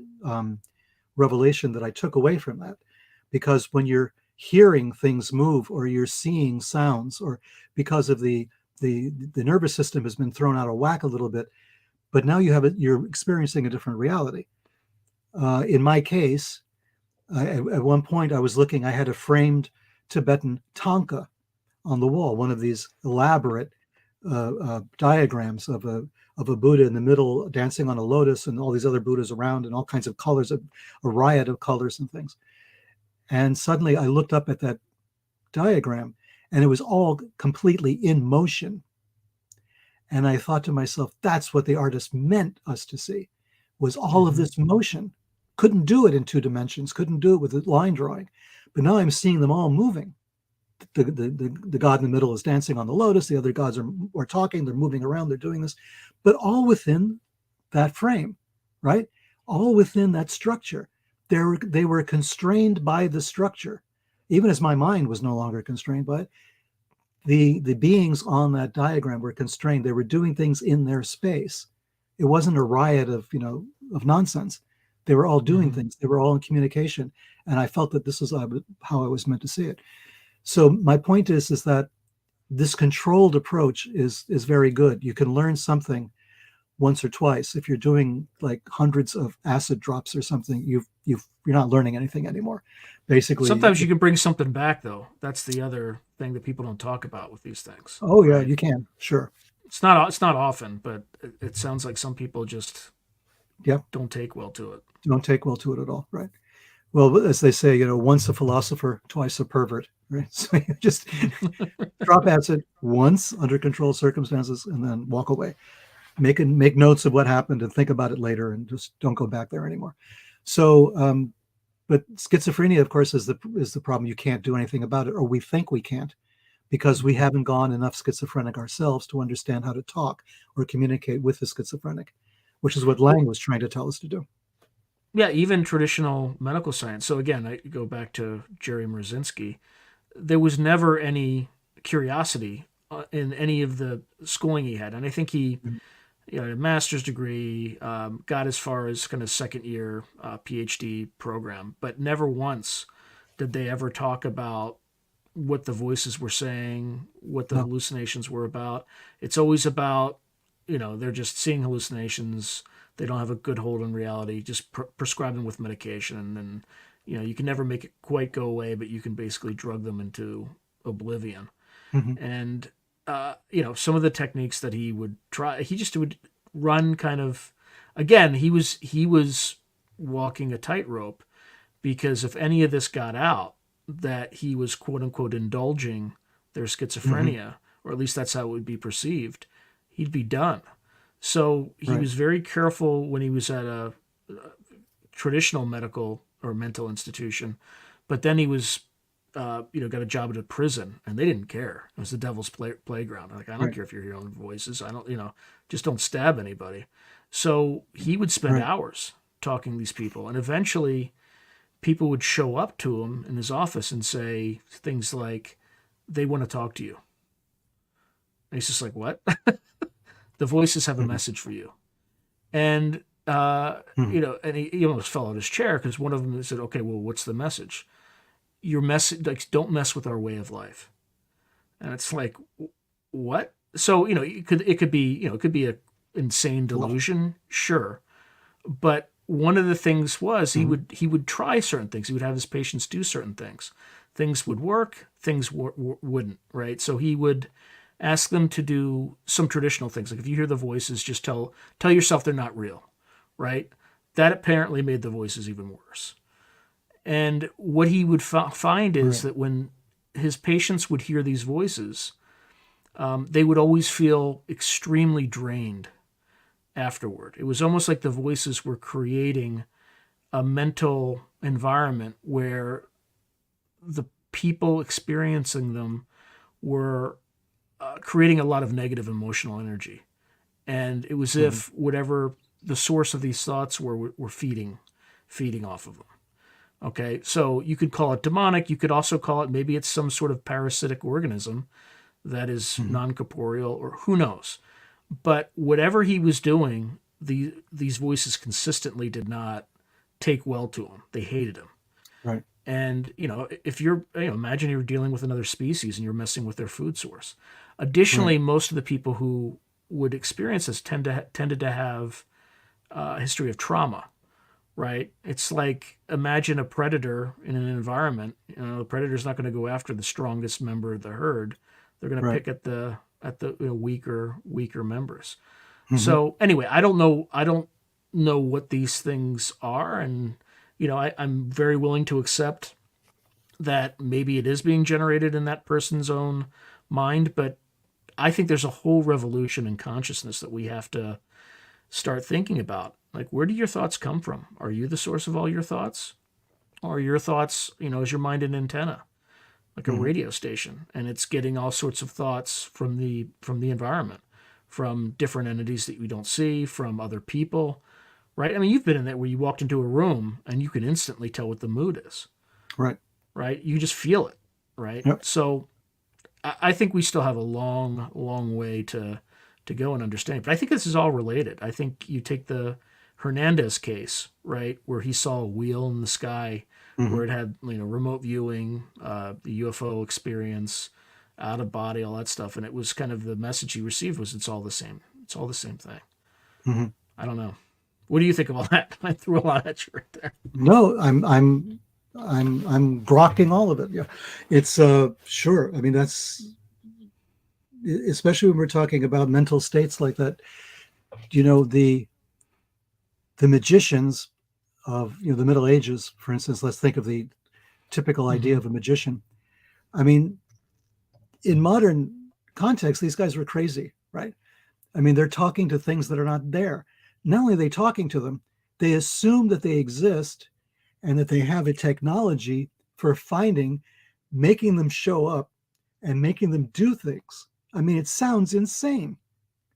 revelation that I took away from that. Because when you're hearing things move, or you're seeing sounds, or because of the nervous system has been thrown out of whack a little bit, but now you're experiencing a different reality. In my case, at one point I had a framed Tibetan tanka on the wall, one of these elaborate diagrams of a Buddha in the middle dancing on a lotus, and all these other Buddhas around, and all kinds of colors, a riot of colors and things. And suddenly I looked up at that diagram, and it was all completely in motion. And I thought to myself, that's what the artist meant us to see, was all of this motion. Couldn't do it in 2 dimensions, couldn't do it with a line drawing. But now I'm seeing them all moving. The god in the middle is dancing on the lotus, the other gods are talking, they're moving around, they're doing this, but all within that frame, right? All within that structure. They were constrained by the structure, even as my mind was no longer constrained by it. The beings on that diagram were constrained. They were doing things in their space. It wasn't a riot of nonsense. They were all doing things. They were all in communication. And I felt that this is how I was meant to see it. So my point is that this controlled approach is very good. You can learn something once or twice. If you're doing like hundreds of acid drops or something, you're not learning anything anymore. Basically, Sometimes you can bring something back, though. That's the other thing that people don't talk about with these things, oh yeah, right? you can, sure. It's not often, but it sounds like some people just Yeah, don't take well to it. don't take well to it at all, right? Well, as they say, once a philosopher, twice a pervert, right? So you just drop acid once under controlled circumstances and then walk away. Make notes of what happened and think about it later, and just don't go back there anymore. So, but schizophrenia, of course, is the problem. You can't do anything about it, or we think we can't, because we haven't gone enough schizophrenic ourselves to understand how to talk or communicate with the schizophrenic, which is what Well, Lang was trying to tell us to do. yeah, even traditional medical science. So again, I go back to Jerry Mrozinski. There was never any curiosity in any of the schooling he had, and I think he, Mhm. a master's degree, got as far as kind of second year PhD program, but never once did they ever talk about what the voices were saying, what the No. hallucinations were about. It's always about, they're just seeing hallucinations. They don't have a good hold on reality. Just prescribe them with medication, and then, you can never make it quite go away, but you can basically drug them into oblivion. Hmm. And some of the techniques that he would try, he just would run kind of. Again, he was walking a tightrope, because if any of this got out, that he was quote unquote indulging their Hmm. schizophrenia, or at least that's how it would be perceived, he'd be done. So he Right. was very careful when he was at a traditional medical or mental institution, but then he was, got a job at a prison, and they didn't care. It was the devil's playground. Like, I don't Right. care if you're hearing voices. I don't, just don't stab anybody. So he would spend Right. hours talking to these people, and eventually people would show up to him in his office and say things like, "They want to talk to you." And he's just like, "What?" The voices have a Hmm. message for you. And Hmm. and he almost fell out of his chair, because one of them said, "Okay, well, what's the message? Your message, like, don't mess with our way of life." And it's like, what? So it could be, it could be a insane Well. delusion, sure, but one of the things was he Hmm. would he would try certain things. He would have his patients do certain things. Things would work, things wouldn't, right? So he would ask them to do some traditional things, like if you hear the voices, just tell yourself they're not real, right? That apparently made the voices even worse. And what he would find is Right. that when his patients would hear these voices, they would always feel extremely drained afterward. It was almost like the voices were creating a mental environment where the people experiencing them were creating a lot of negative emotional energy. And it was Hmm. if whatever the source of these thoughts were feeding off of them. Okay, so you could call it demonic. You could also call it, maybe it's some sort of parasitic organism that is Hmm. non corporeal, or who knows. But whatever he was doing, these voices consistently did not take well to him. They hated him. Right. And if you're, imagine you're dealing with another species and you're messing with their food source. Additionally, Right. most of the people who would experience this tended to have a history of trauma, right? It's like, imagine a predator in an environment. The predator's not going to go after the strongest member of the herd. They're going to Right. pick at the weaker members. Hmm. So anyway, I don't know what these things are, and I'm very willing to accept that maybe it is being generated in that person's own mind, but I think there's a whole revolution in consciousness that we have to start thinking about. Like, where do your thoughts come from? Are you the source of all your thoughts? Or are your thoughts, is your mind an antenna, like a Hmm. radio station, and it's getting all sorts of thoughts from the environment, from different entities that we don't see, from other people, right? I mean, you've been in that where you walked into a room and you can instantly tell what the mood is, Right. right? You just feel it, right? Yep. So I think we still have a long, long way to go in understanding. But I think this is all related. I think you take the Hernandez case, right, where he saw a wheel in the sky, Hmm. where it had remote viewing, the UFO experience, out of body, all that stuff, and it was kind of the message he received was, it's all the same. It's all the same thing. Mhm. I don't know. What do you think of all that? I threw a lot at you right there. No, I'm grokking all of it. Yeah, it's sure. I mean, that's especially when we're talking about mental states like that. You know, the magicians of the Middle Ages, for instance. Let's think of the typical idea Mm-hmm. of a magician. I mean, in modern context, these guys were crazy, right? I mean, they're talking to things that are not there. Not only are they talking to them, they assume that they exist and that they have a technology for finding, making them show up and making them do things. I mean, it sounds insane,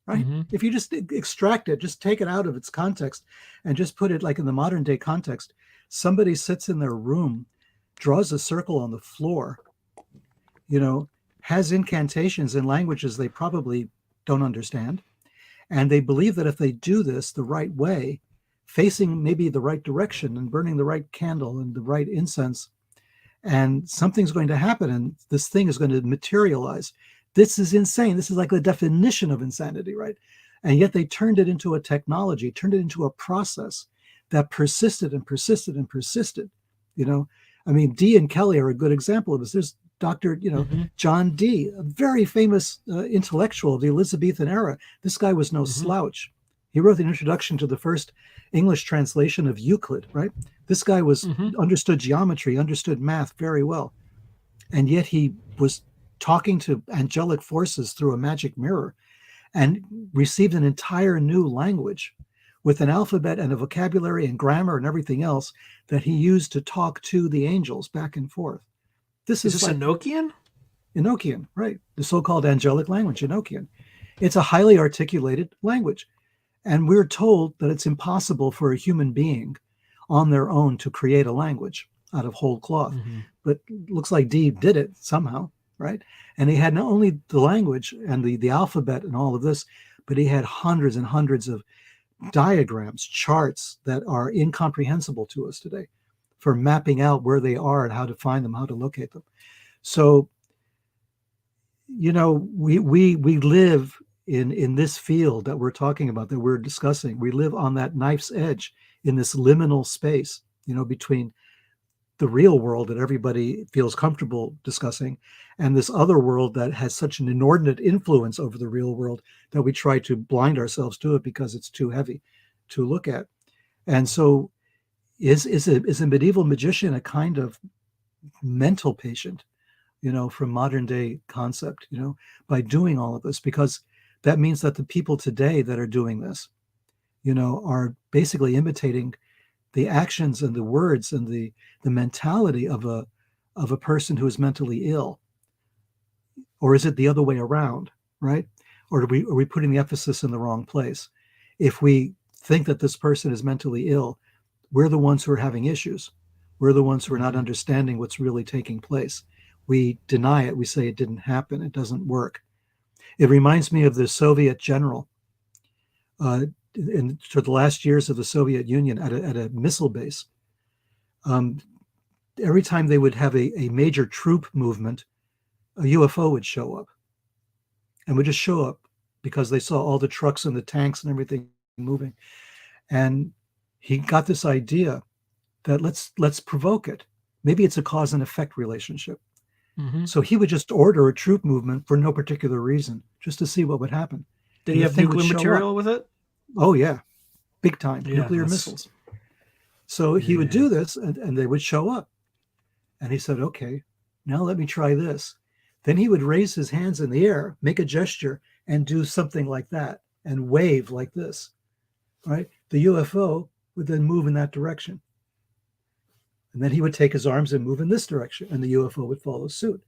right? Mm-hmm. If you just extract it, just take it out of its context and just put it like in the modern day context, somebody sits in their room, draws a circle on the floor, you know, has incantations in languages they probably don't understand. And they believe that if they do this the right way, facing maybe the right direction and burning the right candle and the right incense, and something's going to happen and this thing is going to materialize. This is insane. This is like the definition of insanity, right? And yet they turned it into a technology, turned it into a process that persisted and persisted and persisted. You know, I mean, Dee and Kelly are a good example of this. There's Dr. Mm-hmm. John Dee, a very famous intellectual of the Elizabethan era. This guy was no Mm-hmm. slouch. He wrote the introduction to the first English translation of Euclid, right? This guy was Mm-hmm. understood geometry, understood math very well. And yet he was talking to angelic forces through a magic mirror and received an entire new language with an alphabet and a vocabulary and grammar and everything else that he used to talk to the angels back and forth. This Is is this like Enochian? Enochian, right? The so-called angelic language, Enochian. It's a highly articulated language. And we're told that it's impossible for a human being on their own to create a language out of whole cloth. Mm-hmm. But it looks like Dee did it somehow, right? And he had not only the language and the alphabet and all of this, but he had hundreds and hundreds of diagrams, charts that are incomprehensible to us today for mapping out where they are and how to find them, how to locate them. So, we live in this field that we're talking about, that we're discussing. We live on that knife's edge in this liminal space, between the real world that everybody feels comfortable discussing and this other world that has such an inordinate influence over the real world that we try to blind ourselves to it because it's too heavy to look at. And so is a medieval magician a kind of mental patient, from modern day concept, by doing all of this? Because that means that the people today that are doing this, are basically imitating the actions and the words and the mentality of a person who is mentally ill. Or is it the other way around, right? Or are we putting the emphasis in the wrong place? If we think that this person is mentally ill, we're the ones who are having issues. We're the ones who are not Mm-hmm. understanding what's really taking place. We deny it. We say it didn't happen. It doesn't work. It reminds me of the Soviet general for the last years of the Soviet Union at a missile base. Every time they would have a major troop movement, a UFO would show up and would just show up because they saw all the trucks and the tanks and everything moving. And he got this idea that let's provoke it. Maybe it's a cause and effect relationship. Mm-hmm. So he would just order a troop movement for no particular reason, just to see what would happen. Did And he the have thing would nuclear show material up. with it? Oh yeah, big time, Yeah, nuclear missiles. So he would do this and they would show up. And he said, okay, now let me try this. Then he would raise his hands in the air, make a gesture, and do something like that, and wave like this, right? The UFO would then move in that direction. And then he would take his arms and move in this direction, and the UFO would follow suit.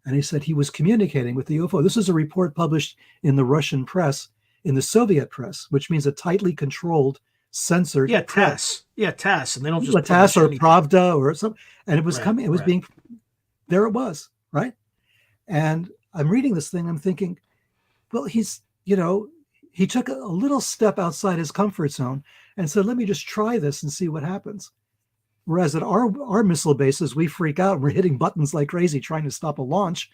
And he said he was communicating with the UFO. This is a report published in the Russian press, in the Soviet press, which means a tightly controlled, censored press. TASS, and they don't just TASS or anything. Pravda or something. And it was Right, coming, it was right. being, there it was, right? And I'm reading this thing, I'm thinking, well, he's, he took a little step outside his comfort zone and said, let me just try this and see what happens. Whereas at our missile bases, we freak out and we're hitting buttons like crazy trying to stop a launch.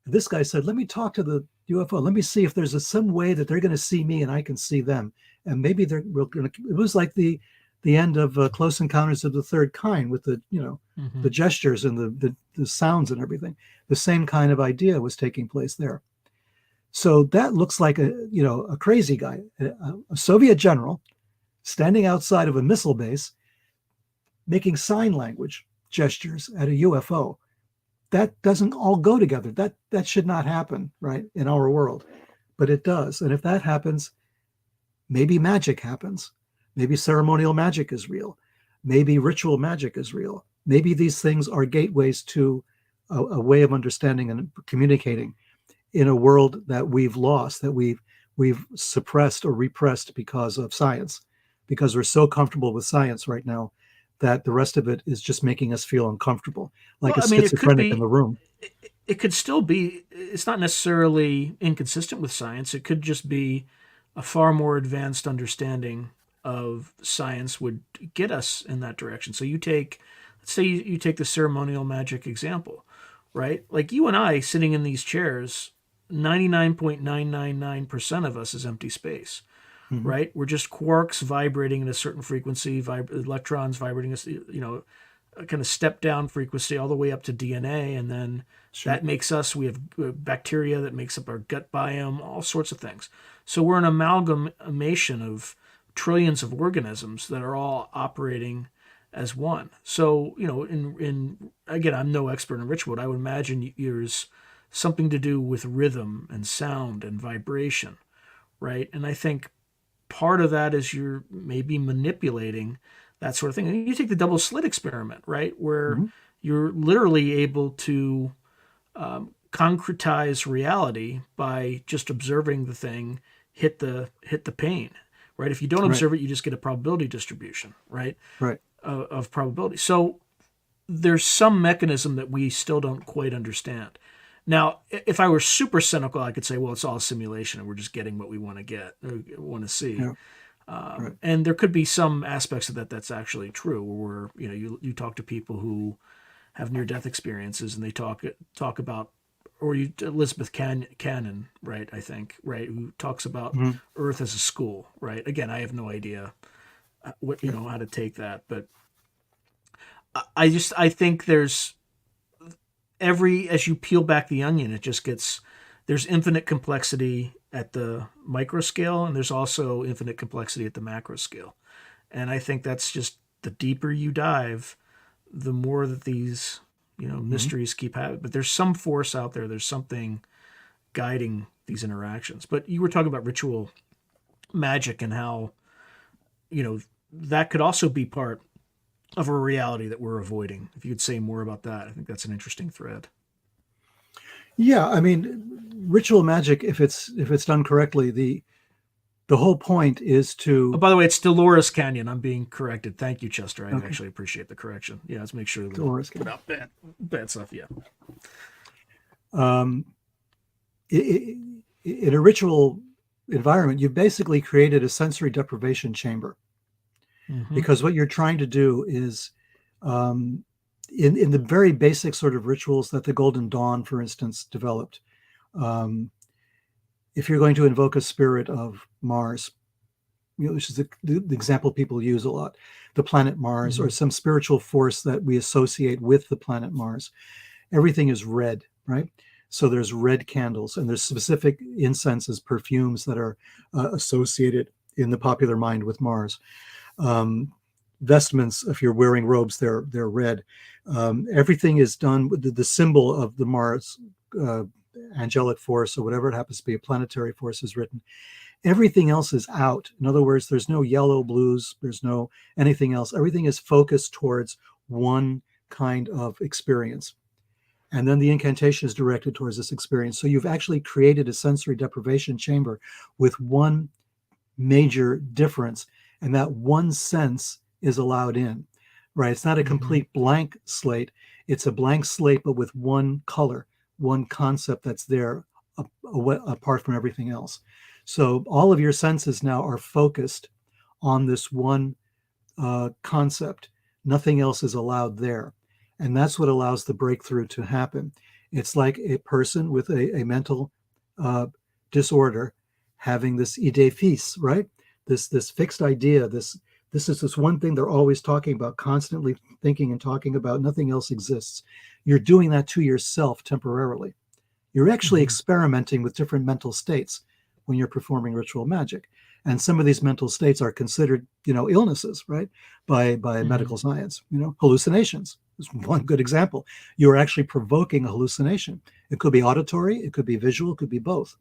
This guy said, let me talk to UFO. Let me see if there's some way that they're going to see me and I can see them. And maybe we're going to, it was like the end of Close Encounters of the Third Kind with the, the gestures and the sounds and everything. The same kind of idea was taking place there. So that looks like a crazy guy, a Soviet general standing outside of a missile base, making sign language gestures at a UFO. That doesn't all go together. That should not happen, right, in our world, but it does. And if that happens, maybe magic happens. Maybe ceremonial magic is real. Maybe ritual magic is real. Maybe these things are gateways to a way of understanding and communicating in a world that we've lost, that we've suppressed or repressed because of science, because we're so comfortable with science right now that the rest of it is just making us feel uncomfortable, like a schizophrenic in the room. It could still be, it's not necessarily inconsistent with science. It could just be a far more advanced understanding of science would get us in that direction. So let's say you take the ceremonial magic example, right? Like you and I sitting in these chairs, 99.999% of us is empty space. Mm-hmm. Right? We're just quarks vibrating at a certain frequency, electrons vibrating, a kind of step down frequency all the way up to DNA. And then that makes us, we have bacteria that makes up our gut biome, all sorts of things. So we're an amalgamation of trillions of organisms that are all operating as one. So, again, I'm no expert in ritual, but I would imagine there's something to do with rhythm and sound and vibration, right? And I think part of that is you're maybe manipulating that sort of thing. And you take the double slit experiment, right? Where you're literally able to concretize reality by just observing the thing hit the pane, right? If you don't observe it, you just get a probability distribution, right? Right. Of probability. So there's some mechanism that we still don't quite understand. Now, if I were super cynical, I could say, well, it's all simulation and we're just getting what we want to see. Yeah. And there could be some aspects of that's actually true, where you talk to people who have near-death experiences and they talk about, or Elizabeth Cannon, right, I think, right, who talks about Earth as a school, right? Again, I have no idea what how to take that, but I think there's as you peel back the onion, it just there's infinite complexity at the micro scale, and there's also infinite complexity at the macro scale. And I think that's just, the deeper you dive, the more that these, mysteries keep happening. But there's some force out there. There's something guiding these interactions. But you were talking about ritual magic and how, that could also be part of a reality that we're avoiding. If you could say more about that, I think that's an interesting thread. Yeah, I mean, ritual magic, if it's done correctly, the whole point is to. Oh, by the way, it's Dolores Canyon. I'm being corrected. Thank you, Chester. I actually appreciate the correction. Yeah, let's make sure that Dolores without bad stuff. Yeah. In a ritual environment, you've basically created a sensory deprivation chamber. Because what you're trying to do is, in the very basic sort of rituals that the Golden Dawn, for instance, developed, if you're going to invoke a spirit of Mars, which is the example people use a lot, the planet Mars, or some spiritual force that we associate with the planet Mars, everything is red, right? So there's red candles, and there's specific incenses, perfumes that are associated in the popular mind with Mars. Vestments, if you're wearing robes, they're red. Everything is done with the symbol of the Mars angelic force, or whatever it happens to be, a planetary force, is written. Everything else is out. In other words, there's no yellow, blues, there's no anything else. Everything is focused towards one kind of experience. And then the incantation is directed towards this experience. So you've actually created a sensory deprivation chamber with one major difference. And that one sense is allowed in, right? It's not a complete blank slate. It's a blank slate, but with one color, one concept that's there apart from everything else. So all of your senses now are focused on this one concept. Nothing else is allowed there. And that's what allows the breakthrough to happen. It's like a person with a mental disorder, having this idée fixe, right? This fixed idea. This is this one thing they're always talking about, constantly thinking and talking about. Nothing else exists. You're doing that to yourself temporarily. You're actually experimenting with different mental states when you're performing ritual magic. And some of these mental states are considered, illnesses, right? By medical science. Hallucinations is one good example. You're actually provoking a hallucination. It could be auditory, it could be visual, it could be both,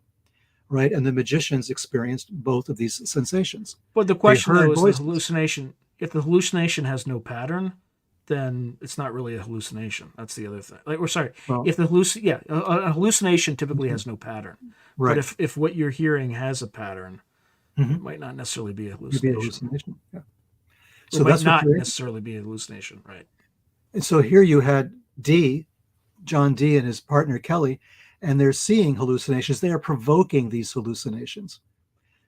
right? And the magicians experienced both of these sensations. But the question, though, is the hallucination. If the hallucination has no pattern, then it's not really a hallucination. That's the other thing. If the a hallucination typically has no pattern. Right. But if what you're hearing has a pattern, it might not necessarily be a hallucination. Yeah. So that's not necessarily be a hallucination, right? And so here you had John D. and his partner Kelly, and they're seeing hallucinations. They are provoking these hallucinations.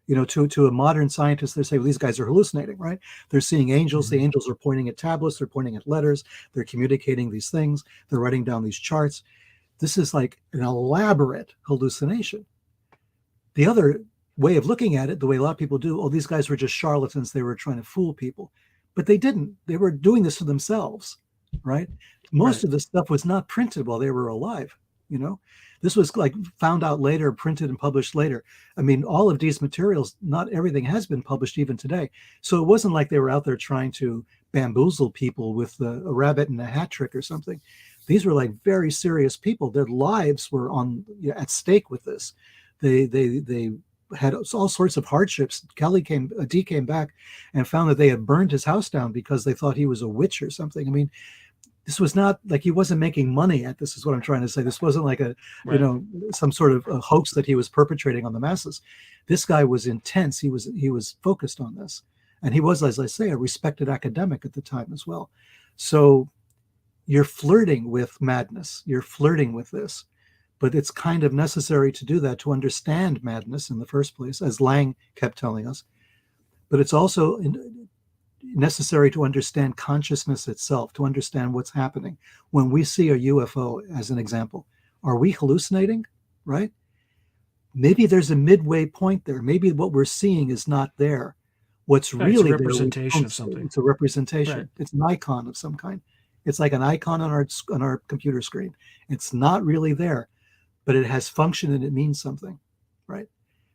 To a modern scientist, they say, well, these guys are hallucinating, right? They're seeing angels. The angels are pointing at tablets. They're pointing at letters. They're communicating these things. They're writing down these charts. This is like an elaborate hallucination. The other way of looking at it, the way a lot of people do, these guys were just charlatans. They were trying to fool people. But they didn't. They were doing this to themselves, right? Most of the stuff was not printed while they were alive, This was like found out later, printed and published later. I mean, all of these materials, not everything has been published even today. So it wasn't like they were out there trying to bamboozle people with a rabbit and a hat trick or something. These were like very serious people. Their lives were at stake with this. They had all sorts of hardships. D came back and found that they had burned his house down because they thought he was a witch or something. I mean, this was not like he wasn't making money at this, is what I'm trying to say. This wasn't like some sort of a hoax that he was perpetrating on the masses. This guy was intense. He was focused on this. And he was, as I say, a respected academic at the time as well. So you're flirting with madness. You're flirting with this. But it's kind of necessary to do that to understand madness in the first place, as Lang kept telling us. But it's also necessary to understand consciousness itself, to understand what's happening. When we see a UFO, as an example, are we hallucinating, right? Maybe there's a midway point there. Maybe what we're seeing is not there. What's really a representation of something. It's a representation. Right. It's an icon of some kind. It's like an icon on our computer screen. It's not really there, but it has function and it means something, right?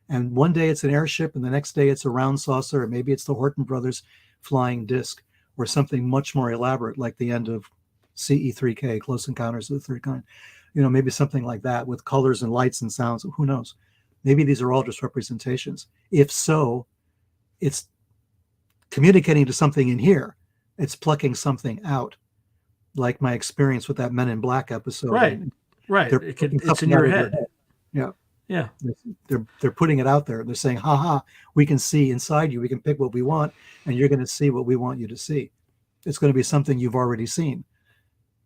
And one day it's an airship, and the next day it's a round saucer, or maybe it's the Horton brothers flying disc, or something much more elaborate, like the end of CE3K, Close Encounters of the Third Kind. Maybe something like that with colors and lights and sounds. Who knows? Maybe these are all just representations. If so, it's communicating to something in here. It's plucking something out, like my experience with that Men in Black episode. Right. It's in your head. Yeah. They're putting it out there. They're saying, we can see inside you. We can pick what we want, and you're going to see what we want you to see. It's going to be something you've already seen,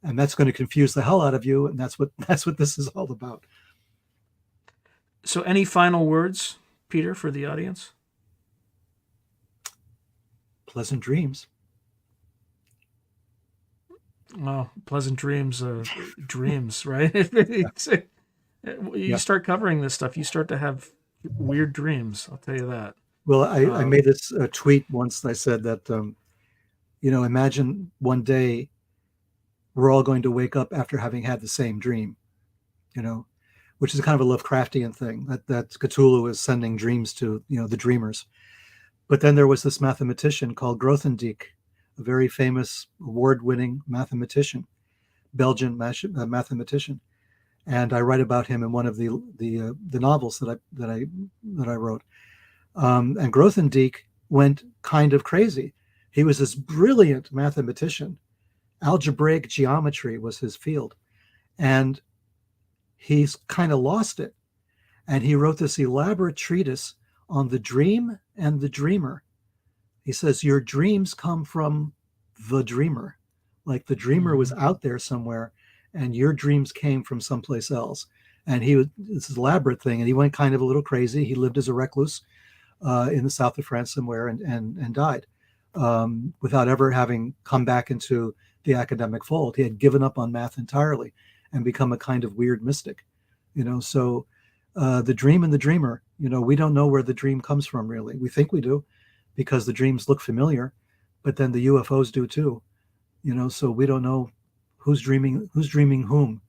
and that's going to confuse the hell out of you. And that's what this is all about. So, any final words, Peter, for the audience? Pleasant dreams. Well, pleasant dreams, dreams, right? You start covering this stuff, you start to have weird dreams. I'll tell you that. Well, I made this tweet once. I said that, imagine one day we're all going to wake up after having had the same dream, which is kind of a Lovecraftian thing, that Cthulhu is sending dreams to, the dreamers. But then there was this mathematician called Grothendieck, a very famous award-winning mathematician, Belgian mathematician. And I write about him in one of the novels that I wrote. And Grothendieck went kind of crazy. He was this brilliant mathematician. Algebraic geometry was his field, and he's kind of lost it. And he wrote this elaborate treatise on the dream and the dreamer. He says your dreams come from the dreamer, like the dreamer was out there somewhere, and your dreams came from someplace else. And this elaborate thing, and he went kind of a little crazy. He lived as a recluse in the south of France somewhere, and died without ever having come back into the academic fold. He had given up on math entirely and become a kind of weird mystic, So the dream and the dreamer. We don't know where the dream comes from, really. We think we do because the dreams look familiar, but then the UFOs do too. So we don't know who's dreaming whom.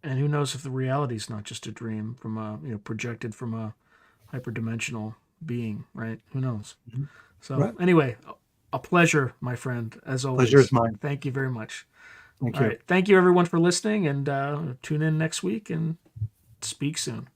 And who knows if the reality is not just a dream from projected from a hyperdimensional being, right? Who knows? Mm-hmm. So right. Anyway, a pleasure, my friend, as always. Pleasure is mine. Thank you very much. Thank All you. right. Thank you, everyone, for listening, and tune in next week and speak soon.